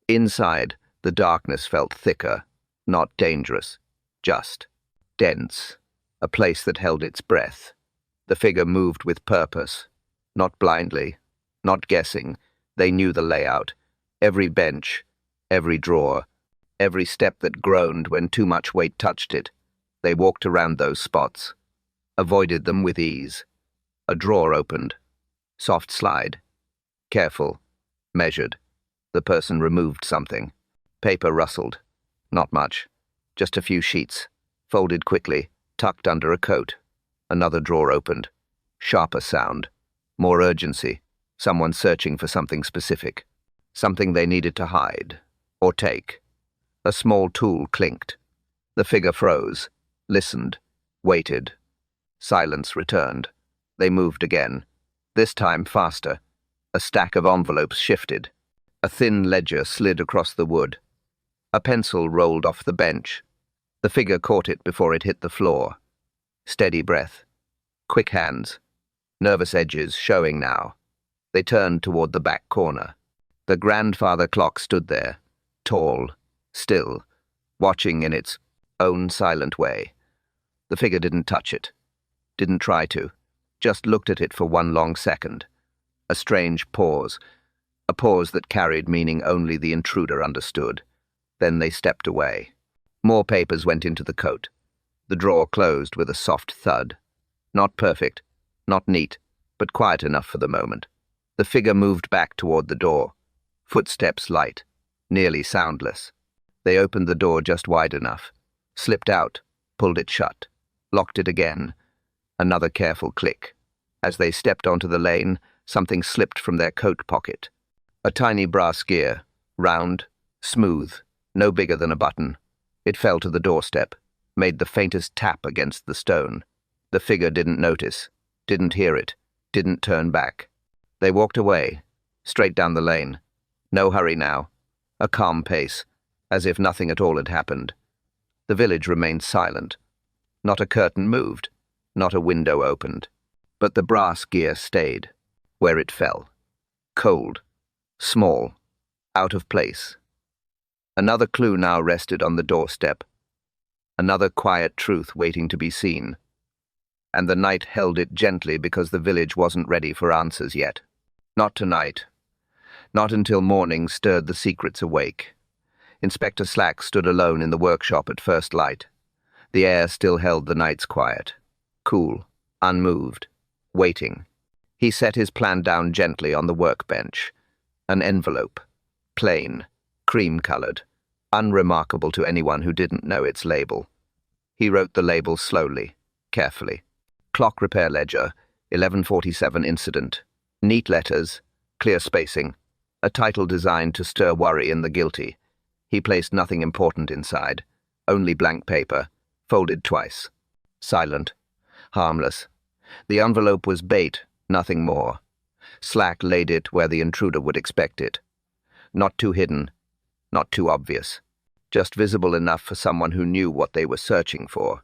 Inside, the darkness felt thicker, not dangerous, just dense, a place that held its breath. The figure moved with purpose, not blindly, not guessing. They knew the layout, every bench, every drawer, every step that groaned when too much weight touched it. They walked around those spots, avoided them with ease. A drawer opened. Soft slide. Careful. Measured. The person removed something. Paper rustled. Not much. Just a few sheets. Folded quickly. Tucked under a coat. Another drawer opened. Sharper sound. More urgency. Someone searching for something specific. Something they needed to hide. Or take. A small tool clinked. The figure froze. Listened. Waited. Silence returned. They moved again. This time faster. A stack of envelopes shifted. A thin ledger slid across the wood. A pencil rolled off the bench. The figure caught it before it hit the floor. Steady breath. Quick hands. Nervous edges showing now. They turned toward the back corner. The grandfather clock stood there, tall, still, watching in its own silent way. The figure didn't touch it. Didn't try to. Just looked at it for one long second. A strange pause. A pause that carried meaning only the intruder understood. Then they stepped away. More papers went into the coat. The drawer closed with a soft thud. Not perfect, not neat, but quiet enough for the moment. The figure moved back toward the door. Footsteps light, nearly soundless. They opened the door just wide enough. Slipped out, pulled it shut, locked it again. Another careful click. As they stepped onto the lane, something slipped from their coat pocket. A tiny brass gear, round, smooth, no bigger than a button. It fell to the doorstep, made the faintest tap against the stone. The figure didn't notice, didn't hear it, didn't turn back. They walked away, straight down the lane. No hurry now. A calm pace, as if nothing at all had happened. The village remained silent. Not a curtain moved, not a window opened. But the brass gear stayed, where it fell. Cold, small, out of place. Another clue now rested on the doorstep. Another quiet truth waiting to be seen. And the night held it gently because the village wasn't ready for answers yet. Not tonight. Not until morning stirred the secrets awake. Inspector Slack stood alone in the workshop at first light. The air still held the night's quiet. cool, unmoved, waiting. He set his plan down gently on the workbench. An envelope, plain, cream-colored, unremarkable to anyone who didn't know its label. He wrote the label slowly, carefully. Clock repair ledger, 11:47 incident. Neat letters, clear spacing, a title designed to stir worry in the guilty. He placed nothing important inside, only blank paper, folded twice. Silent, harmless. The envelope was bait, nothing more. Slack laid it where the intruder would expect it. Not too hidden, not too obvious. Just visible enough for someone who knew what they were searching for.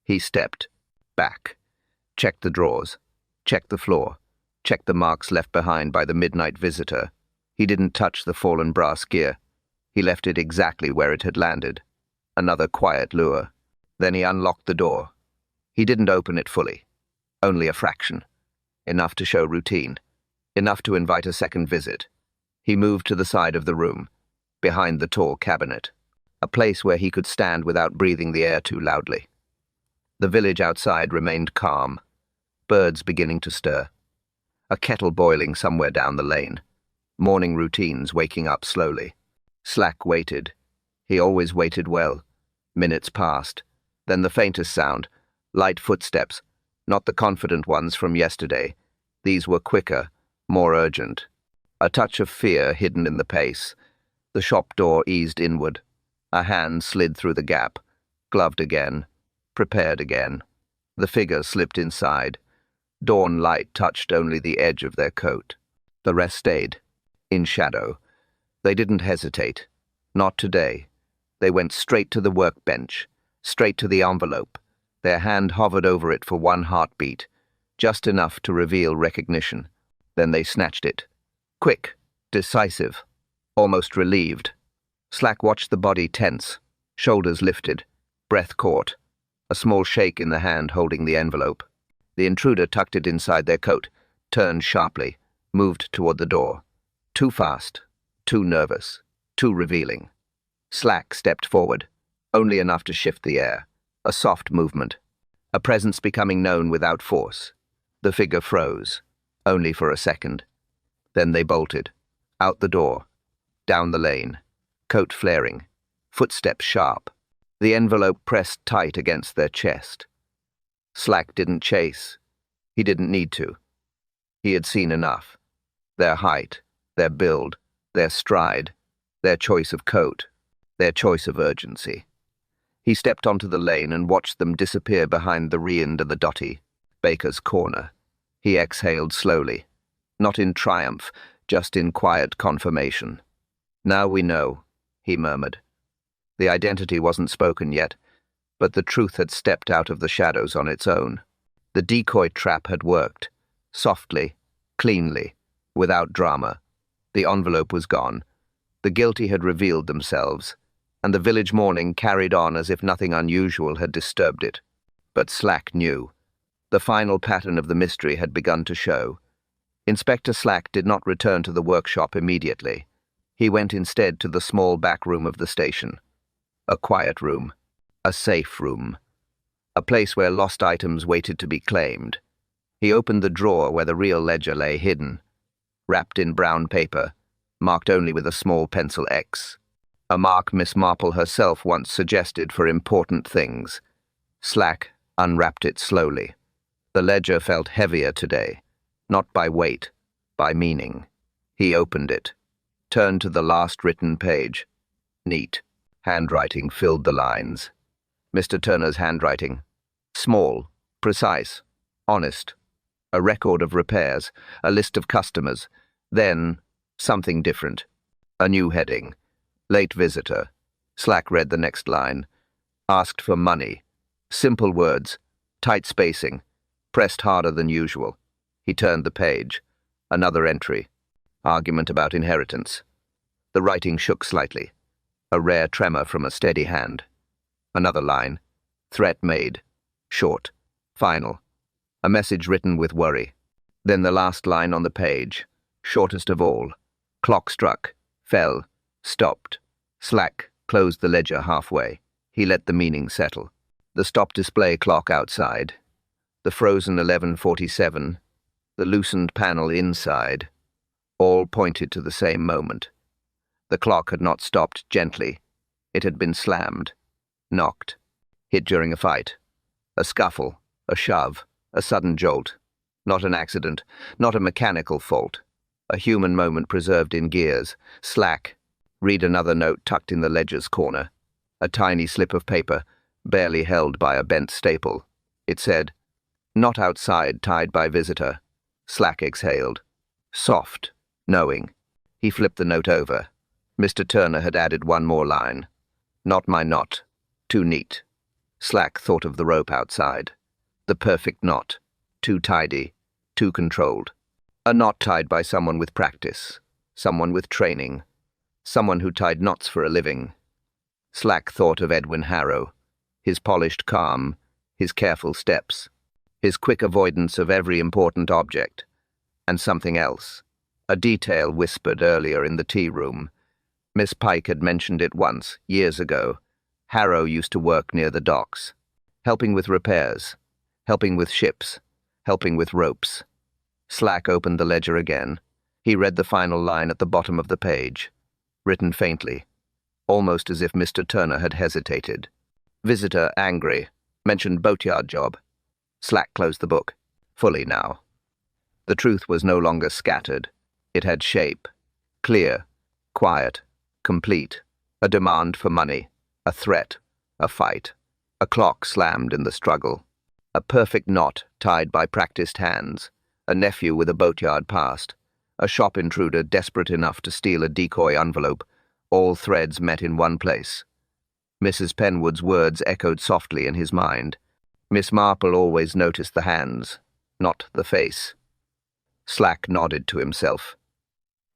He stepped back, checked the drawers, checked the floor, checked the marks left behind by the midnight visitor. He didn't touch the fallen brass gear. He left it exactly where it had landed. Another quiet lure. Then he unlocked the door. He didn't open it fully. Only a fraction. Enough to show routine. Enough to invite a second visit. He moved to the side of the room, behind the tall cabinet. A place where he could stand without breathing the air too loudly. The village outside remained calm. Birds beginning to stir. A kettle boiling somewhere down the lane. Morning routines waking up slowly. Slack waited. He always waited well. Minutes passed. Then the faintest sound. Light footsteps. Not the confident ones from yesterday. These were quicker, more urgent. A touch of fear hidden in the pace. The shop door eased inward. A hand slid through the gap. Gloved again. Prepared again. The figure slipped inside. Dawn light touched only the edge of their coat. The rest stayed. In shadow. They didn't hesitate. Not today. They went straight to the workbench. Straight to the envelope. Their hand hovered over it for one heartbeat. Just enough to reveal recognition. Then they snatched it. Quick. Decisive. Almost relieved. Slack watched the body tense. Shoulders lifted. Breath caught. A small shake in the hand holding the envelope. The intruder tucked it inside their coat, turned sharply, moved toward the door. Too fast, too nervous, too revealing. Slack stepped forward, only enough to shift the air. A soft movement. A presence becoming known without force. The figure froze, only for a second. Then they bolted. Out the door. Down the lane. Coat flaring. Footsteps sharp. The envelope pressed tight against their chest. Slack didn't chase. He didn't need to. He had seen enough. Their height, their build, their stride, their choice of coat, their choice of urgency. He stepped onto the lane and watched them disappear behind the Riand of the Dotty, Baker's corner. He exhaled slowly, not in triumph, just in quiet confirmation. Now we know, he murmured. The identity wasn't spoken yet, but the truth had stepped out of the shadows on its own. The decoy trap had worked, softly, cleanly, without drama. The envelope was gone. The guilty had revealed themselves, and the village morning carried on as if nothing unusual had disturbed it. But Slack knew. The final pattern of the mystery had begun to show. Inspector Slack did not return to the workshop immediately. He went instead to the small back room of the station. A quiet room. A safe room. A place where lost items waited to be claimed. He opened the drawer where the real ledger lay hidden, wrapped in brown paper, marked only with a small pencil X. A mark Miss Marple herself once suggested for important things. Slack unwrapped it slowly. The ledger felt heavier today, not by weight, by meaning. He opened it, turned to the last written page. Neat. Handwriting filled the lines. Mr. Turner's handwriting. Small, precise, honest. A record of repairs, a list of customers. Then, something different. A new heading. Late visitor. Slack read the next line. Asked for money. Simple words. Tight spacing. Pressed harder than usual. He turned the page. Another entry. Argument about inheritance. The writing shook slightly. A rare tremor from a steady hand. Another line. Threat made. Short. Final. A message written with worry. Then the last line on the page. Shortest of all. Clock struck. Fell. Stopped. Slack closed the ledger halfway. He let the meaning settle. The stop display clock outside. the frozen 11:47, the loosened panel inside, all pointed to the same moment. The clock had not stopped gently. It had been slammed, knocked, hit during a fight, a scuffle, a shove, a sudden jolt. Not an accident, not a mechanical fault. A human moment preserved in gears. Slack. Read another note tucked in the ledger's corner. A tiny slip of paper, barely held by a bent staple. It said, "Not outside, tied by visitor." Slack exhaled. Soft, knowing. He flipped the note over. Mr. Turner had added one more line. "Not my knot. Too neat." Slack thought of the rope outside. The perfect knot. Too tidy. Too controlled. A knot tied by someone with practice. Someone with training. Someone who tied knots for a living. Slack thought of Edwin Harrow. His polished calm. His careful steps. His quick avoidance of every important object. And something else. A detail whispered earlier in the tea room. Miss Pike had mentioned it once, years ago. Harrow used to work near the docks. Helping with repairs. Helping with ships. Helping with ropes. Slack opened the ledger again. He read the final line at the bottom of the page. Written faintly. Almost as if Mr. Turner had hesitated. Visitor angry. Mentioned boatyard job. Slack closed the book. Fully now. The truth was no longer scattered. It had shape. Clear. Quiet. Complete. A demand for money. A threat. A fight. A clock slammed in the struggle. A perfect knot tied by practiced hands. A nephew with a boatyard past. A shop intruder desperate enough to steal a decoy envelope. All threads met in one place. Mrs. Penwood's words echoed softly in his mind. Miss Marple always noticed the hands, not the face. Slack nodded to himself.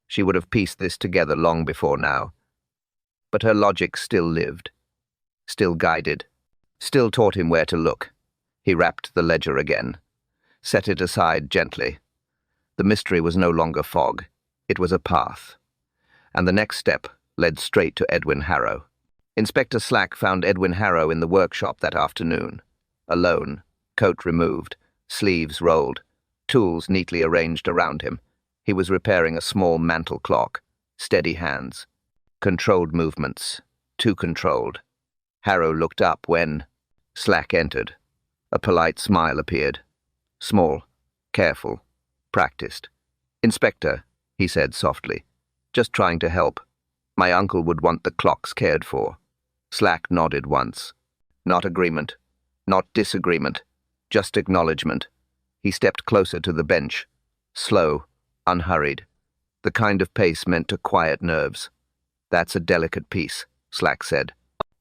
She would have pieced this together long before now. But her logic still lived. Still guided. Still taught him where to look. He wrapped the ledger again. Set it aside gently. The mystery was no longer fog. It was a path. And the next step led straight to Edwin Harrow. Inspector Slack found Edwin Harrow in the workshop that afternoon. Alone, coat removed, sleeves rolled, tools neatly arranged around him. He was repairing a small mantel clock. Steady hands. Controlled movements. Too controlled. Harrow looked up when Slack entered. A polite smile appeared. Small, careful, practiced. "Inspector," he said softly, "just trying to help. My uncle would want the clocks cared for." Slack nodded once. Not agreement, not disagreement, just acknowledgement. He stepped closer to the bench. Slow, unhurried. The kind of pace meant to quiet nerves. "That's a delicate piece," Slack said.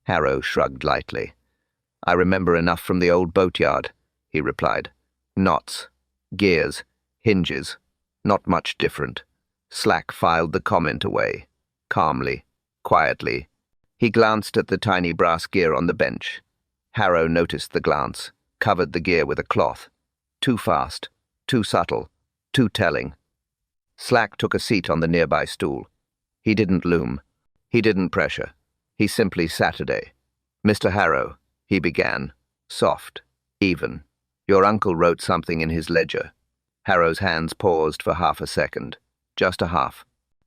Harrow shrugged lightly. "I remember enough from the old boatyard," he replied. "Knots, gears, hinges, not much different." Slack filed the comment away, calmly, quietly. He glanced at the tiny brass gear on the bench. Harrow noticed the glance, covered the gear with a cloth. Too fast, too subtle, too telling. Slack took a seat on the nearby stool. He didn't loom. He didn't pressure. He simply Saturday. "Mr. Harrow," he began, soft, even. "Your uncle wrote something in his ledger." Harrow's hands paused for half a second, just a half,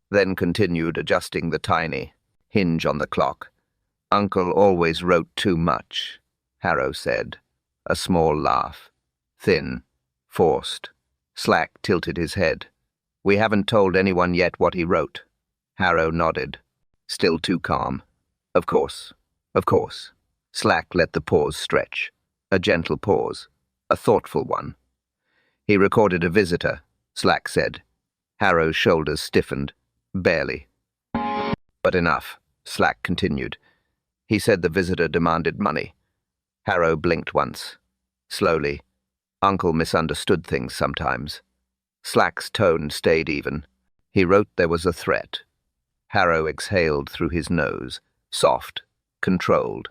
then continued adjusting the tiny hinge on the clock. "Uncle always wrote too much," Harrow said. A small laugh. Thin, forced. Slack tilted his head. "We haven't told anyone yet what he wrote." Harrow nodded, still too calm. Of course. Slack let the pause stretch. A gentle pause. A thoughtful one. "He recorded a visitor," Slack said. Harrow's shoulders stiffened. "Barely." "But enough," Slack continued. "He said the visitor demanded money." Harrow blinked once. Slowly. Uncle misunderstood things sometimes. Slack's tone stayed even. "He wrote there was a threat." Harrow exhaled through his nose. Soft. Controlled.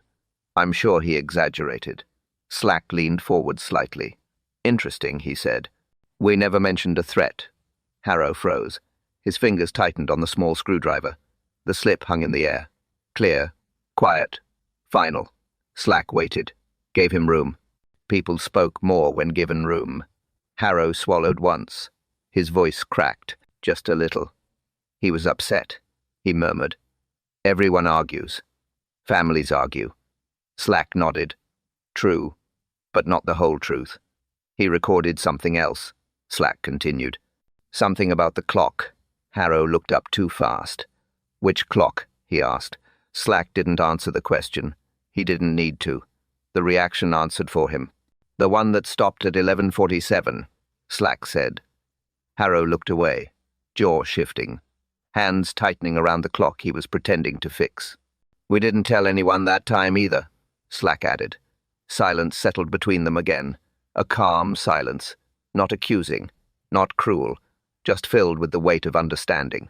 "I'm sure he exaggerated." Slack leaned forward slightly. "Interesting," he said. "We never mentioned a threat." Harrow froze. His fingers tightened on the small screwdriver. The slip hung in the air. Clear. Quiet. Final. Slack waited. Gave him room. People spoke more when given room. Harrow swallowed once. His voice cracked, just a little. He was upset, he murmured. Everyone argues. Families argue. Slack nodded. True, but not the whole truth. He recorded something else, Slack continued. Something about the clock. Harrow looked up too fast. Which clock? He asked. Slack didn't answer the question. He didn't need to. The reaction answered for him. The one that stopped at 11:47, Slack said. Harrow looked away, jaw shifting, hands tightening around the clock he was pretending to fix. We didn't tell anyone that time either, Slack added. Silence settled between them again. A calm silence, not accusing, not cruel, just filled with the weight of understanding.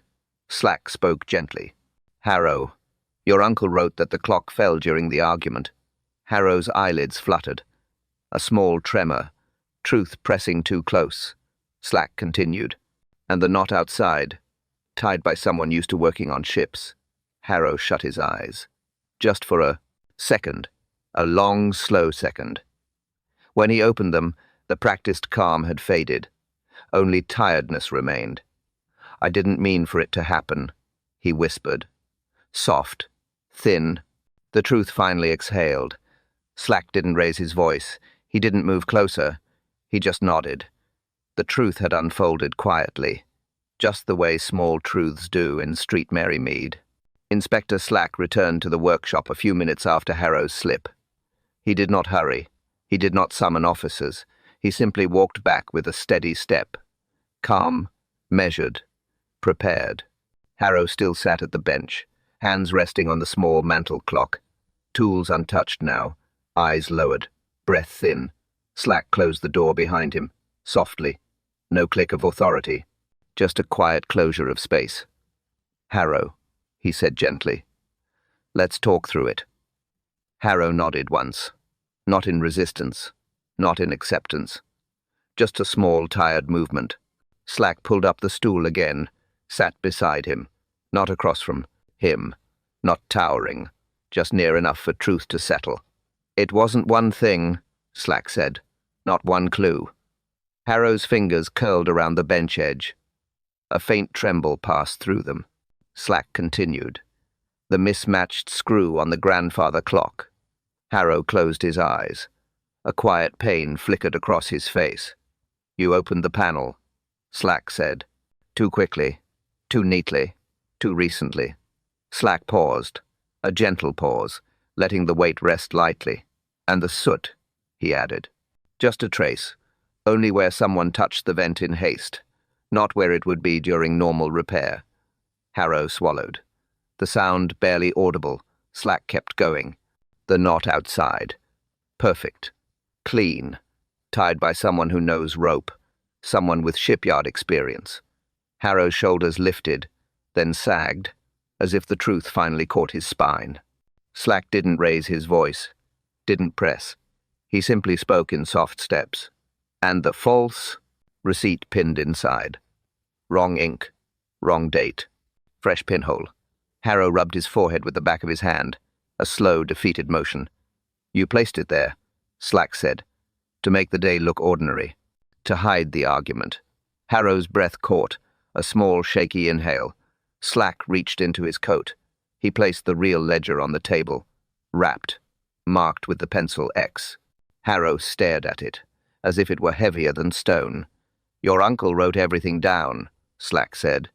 Slack spoke gently. Harrow, your uncle wrote that the clock fell during the argument. Harrow's eyelids fluttered. A small tremor, truth pressing too close. Slack continued. And the knot outside, tied by someone used to working on ships. Harrow shut his eyes. Just for a second. A long, slow second. When he opened them, the practiced calm had faded. Only tiredness remained. I didn't mean for it to happen, he whispered. Soft, thin. The truth finally exhaled. Slack didn't raise his voice. He didn't move closer. He just nodded. The truth had unfolded quietly, just the way small truths do in Street Mary Mead. Inspector Slack returned to the workshop a few minutes after Harrow's slip. He did not hurry. He did not summon officers. He simply walked back with a steady step. Calm, measured, prepared. Harrow still sat at the bench, hands resting on the small mantel clock. Tools untouched now, eyes lowered, breath thin. Slack closed the door behind him, softly. No click of authority, just a quiet closure of space. Harrow, he said gently. Let's talk through it. Harrow nodded once, not in resistance, not in acceptance. Just a small, tired movement. Slack pulled up the stool again, sat beside him, not across from him, not towering, just near enough for truth to settle. It wasn't one thing, Slack said, not one clue. Harrow's fingers curled around the bench edge. A faint tremble passed through them. Slack continued. The mismatched screw on the grandfather clock. Harrow closed his eyes. A quiet pain flickered across his face. You opened the panel, Slack said. Too quickly, too neatly, too recently. Slack paused, a gentle pause, letting the weight rest lightly. And the soot, he added. Just a trace, only where someone touched the vent in haste, not where it would be during normal repair. Harrow swallowed. The sound barely audible. Slack kept going. The knot outside. Perfect. Clean. Tied by someone who knows rope. Someone with shipyard experience. Harrow's shoulders lifted, then sagged, as if the truth finally caught his spine. Slack didn't raise his voice, didn't press. He simply spoke in soft steps. And the false receipt pinned inside. Wrong ink, wrong date, fresh pinhole. Harrow rubbed his forehead with the back of his hand, a slow, defeated motion. You placed it there, Slack said, to make the day look ordinary, to hide the argument. Harrow's breath caught, a small, shaky inhale. Slack reached into his coat. He placed the real ledger on the table, wrapped, marked with the pencil X. Harrow stared at it, as if it were heavier than stone. Your uncle wrote everything down, Slack said.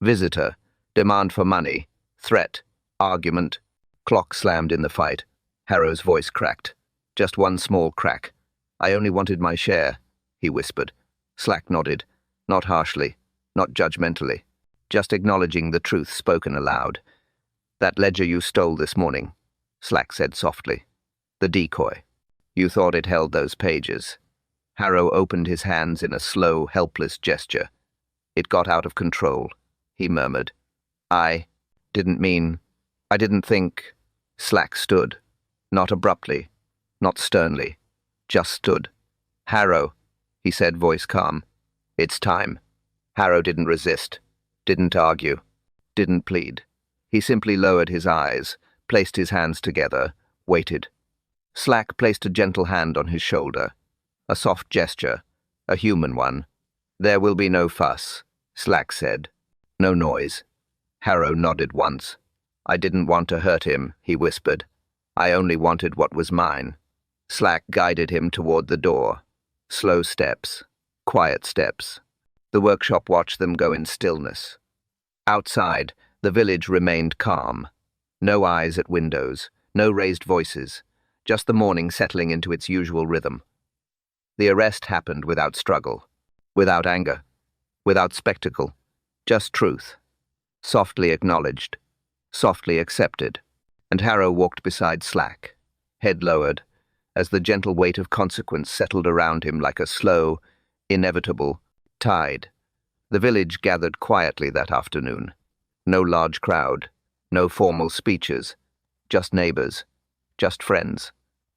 Visitor, demand for money, threat, argument. Clock slammed in the fight. Harrow's voice cracked. Just one small crack. I only wanted my share, he whispered. Slack nodded, not harshly, not judgmentally, just acknowledging the truth spoken aloud. That ledger you stole this morning, Slack said softly. The decoy. You thought it held those pages. Harrow opened his hands in a slow, helpless gesture. It got out of control, he murmured. I didn't think. Slack stood, not abruptly, not sternly, just stood. Harrow, he said, voice calm. It's time. Harrow didn't resist, didn't argue, didn't plead. He simply lowered his eyes, placed his hands together, waited. Slack placed a gentle hand on his shoulder. A soft gesture, a human one. "There will be no fuss," Slack said. "No noise." Harrow nodded once. "I didn't want to hurt him," he whispered. "I only wanted what was mine." Slack guided him toward the door. Slow steps, quiet steps. The workshop watched them go in stillness. Outside, the village remained calm. No eyes at windows, no raised voices, just the morning settling into its usual rhythm. The arrest happened without struggle, without anger, without spectacle, just truth. Softly acknowledged, softly accepted, and Harrow walked beside Slack, head lowered, as the gentle weight of consequence settled around him like a slow, inevitable tide. The village gathered quietly that afternoon. No large crowd, no formal speeches, just neighbors, just friends,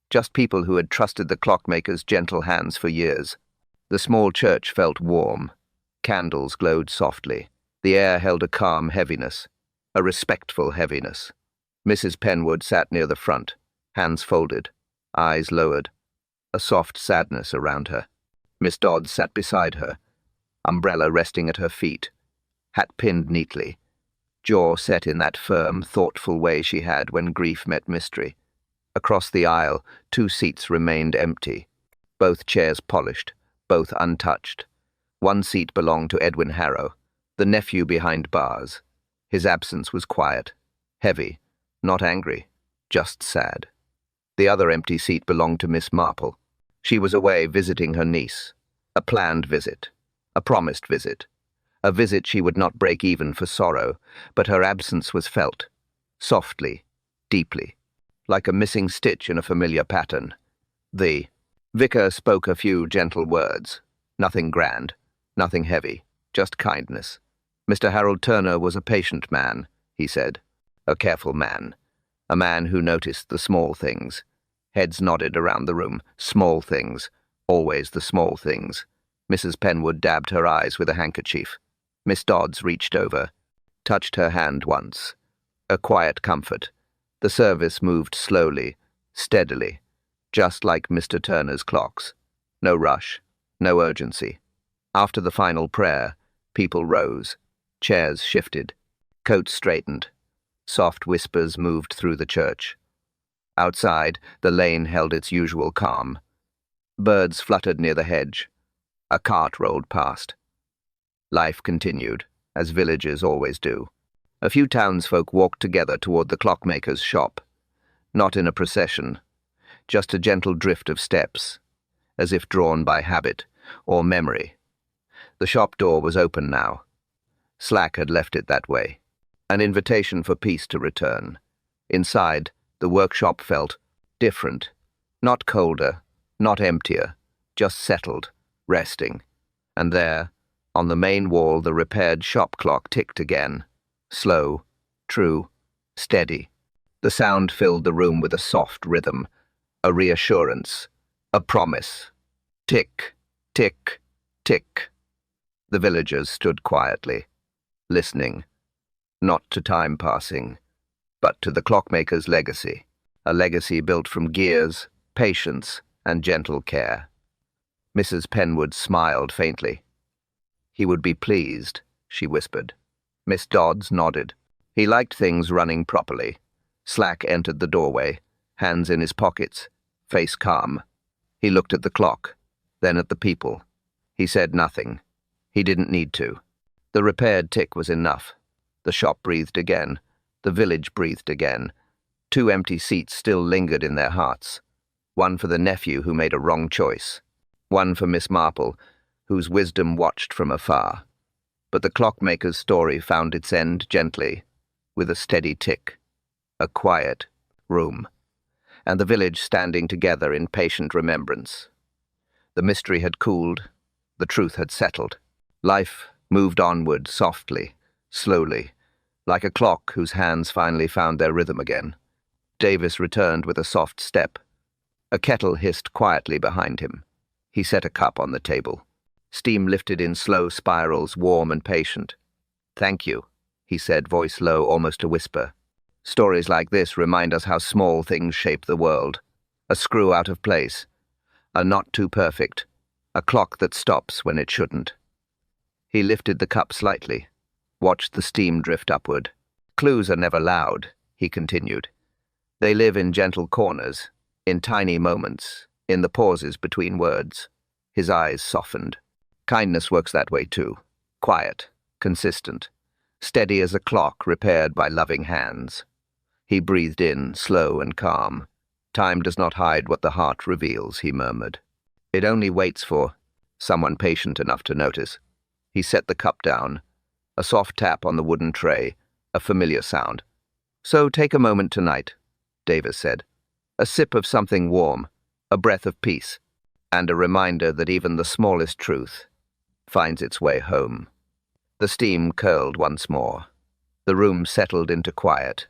just people who had trusted the clockmaker's gentle hands for years. The small church felt warm. Candles glowed softly. The air held a calm heaviness, a respectful heaviness. Mrs. Penwood sat near the front, hands folded, eyes lowered, a soft sadness around her. Miss Dodds sat beside her, umbrella resting at her feet, hat pinned neatly, jaw set in that firm, thoughtful way she had when grief met mystery. Across the aisle, 2 seats remained empty, both chairs polished, both untouched. One seat belonged to Edwin Harrow, the nephew behind bars. His absence was quiet, heavy, not angry, just sad. The other empty seat belonged to Miss Marple. She was away visiting her niece. A planned visit, a promised visit, a visit she would not break even for sorrow, but her absence was felt, softly, deeply, like a missing stitch in a familiar pattern. The vicar spoke a few gentle words, nothing grand, nothing heavy, just kindness. Mr. Harold Turner was a patient man, he said, a careful man, a man who noticed the small things. Heads nodded around the room. Small things, always the small things. Mrs. Penwood dabbed her eyes with a handkerchief. Miss Dodds reached over, touched her hand once. A quiet comfort. The service moved slowly, steadily, just like Mr. Turner's clocks. No rush, no urgency. After the final prayer, people rose. Chairs shifted. Coats straightened. Soft whispers moved through the church. Outside, the lane held its usual calm. Birds fluttered near the hedge. A cart rolled past. Life continued, as villages always do. A few townsfolk walked together toward the clockmaker's shop. Not in a procession, just a gentle drift of steps, as if drawn by habit or memory. The shop door was open now. Slack had left it that way. An invitation for peace to return. Inside, the workshop felt different. Not colder, not emptier, just settled, resting. And there, on the main wall, the repaired shop clock ticked again. Slow, true, steady. The sound filled the room with a soft rhythm, a reassurance, a promise. Tick, tick, tick. The villagers stood quietly, listening, not to time passing, but to the clockmaker's legacy, a legacy built from gears, patience, and gentle care. Mrs. Penwood smiled faintly. "He would be pleased," she whispered. Miss Dodds nodded. He liked things running properly. Slack entered the doorway, hands in his pockets, face calm. He looked at the clock, then at the people. He said nothing. He didn't need to. The repaired tick was enough. The shop breathed again. The village breathed again. 2 empty seats still lingered in their hearts. One for the nephew who made a wrong choice. One for Miss Marple, whose wisdom watched from afar. But the clockmaker's story found its end gently, with a steady tick. A quiet room. And the village standing together in patient remembrance. The mystery had cooled. The truth had settled. Life moved onward softly, slowly, like a clock whose hands finally found their rhythm again. Davis returned with a soft step. A kettle hissed quietly behind him. He set a cup on the table. Steam lifted in slow spirals, warm and patient. "Thank you," he said, voice low, almost a whisper. "Stories like this remind us how small things shape the world." a screw out of place, a not too perfect, a clock that stops when it shouldn't. He lifted the cup slightly, watched the steam drift upward. Clues are never loud, he continued. They live in gentle corners, in tiny moments, in the pauses between words. His eyes softened. Kindness works that way too. Quiet, consistent, steady as a clock repaired by loving hands. He breathed in, slow and calm. Time does not hide what the heart reveals, he murmured. It only waits for someone patient enough to notice. He set the cup down. A soft tap on the wooden tray, a familiar sound. So take a moment tonight, Davis said. A sip of something warm, a breath of peace, and a reminder that even the smallest truth finds its way home. The steam curled once more. The room settled into quiet,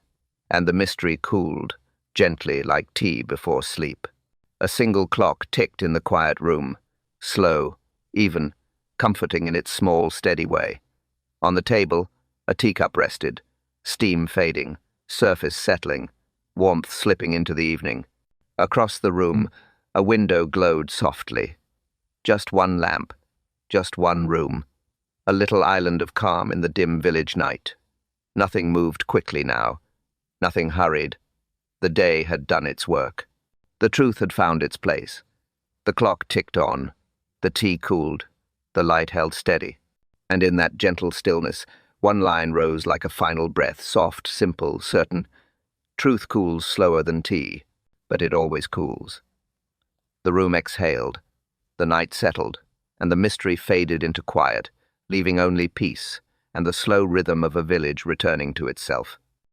and the mystery cooled, gently like tea before sleep. A single clock ticked in the quiet room, slow, even, comforting in its small, steady way. On the table, a teacup rested, steam fading, surface settling, warmth slipping into the evening. Across the room, a window glowed softly. Just one lamp, just one room, a little island of calm in the dim village night. Nothing moved quickly now, nothing hurried. The day had done its work. The truth had found its place. The clock ticked on, the tea cooled, the light held steady. And in that gentle stillness, one line rose like a final breath, soft, simple, certain. Truth cools slower than tea, but it always cools. The room exhaled, the night settled, and the mystery faded into quiet, leaving only peace and the slow rhythm of a village returning to itself.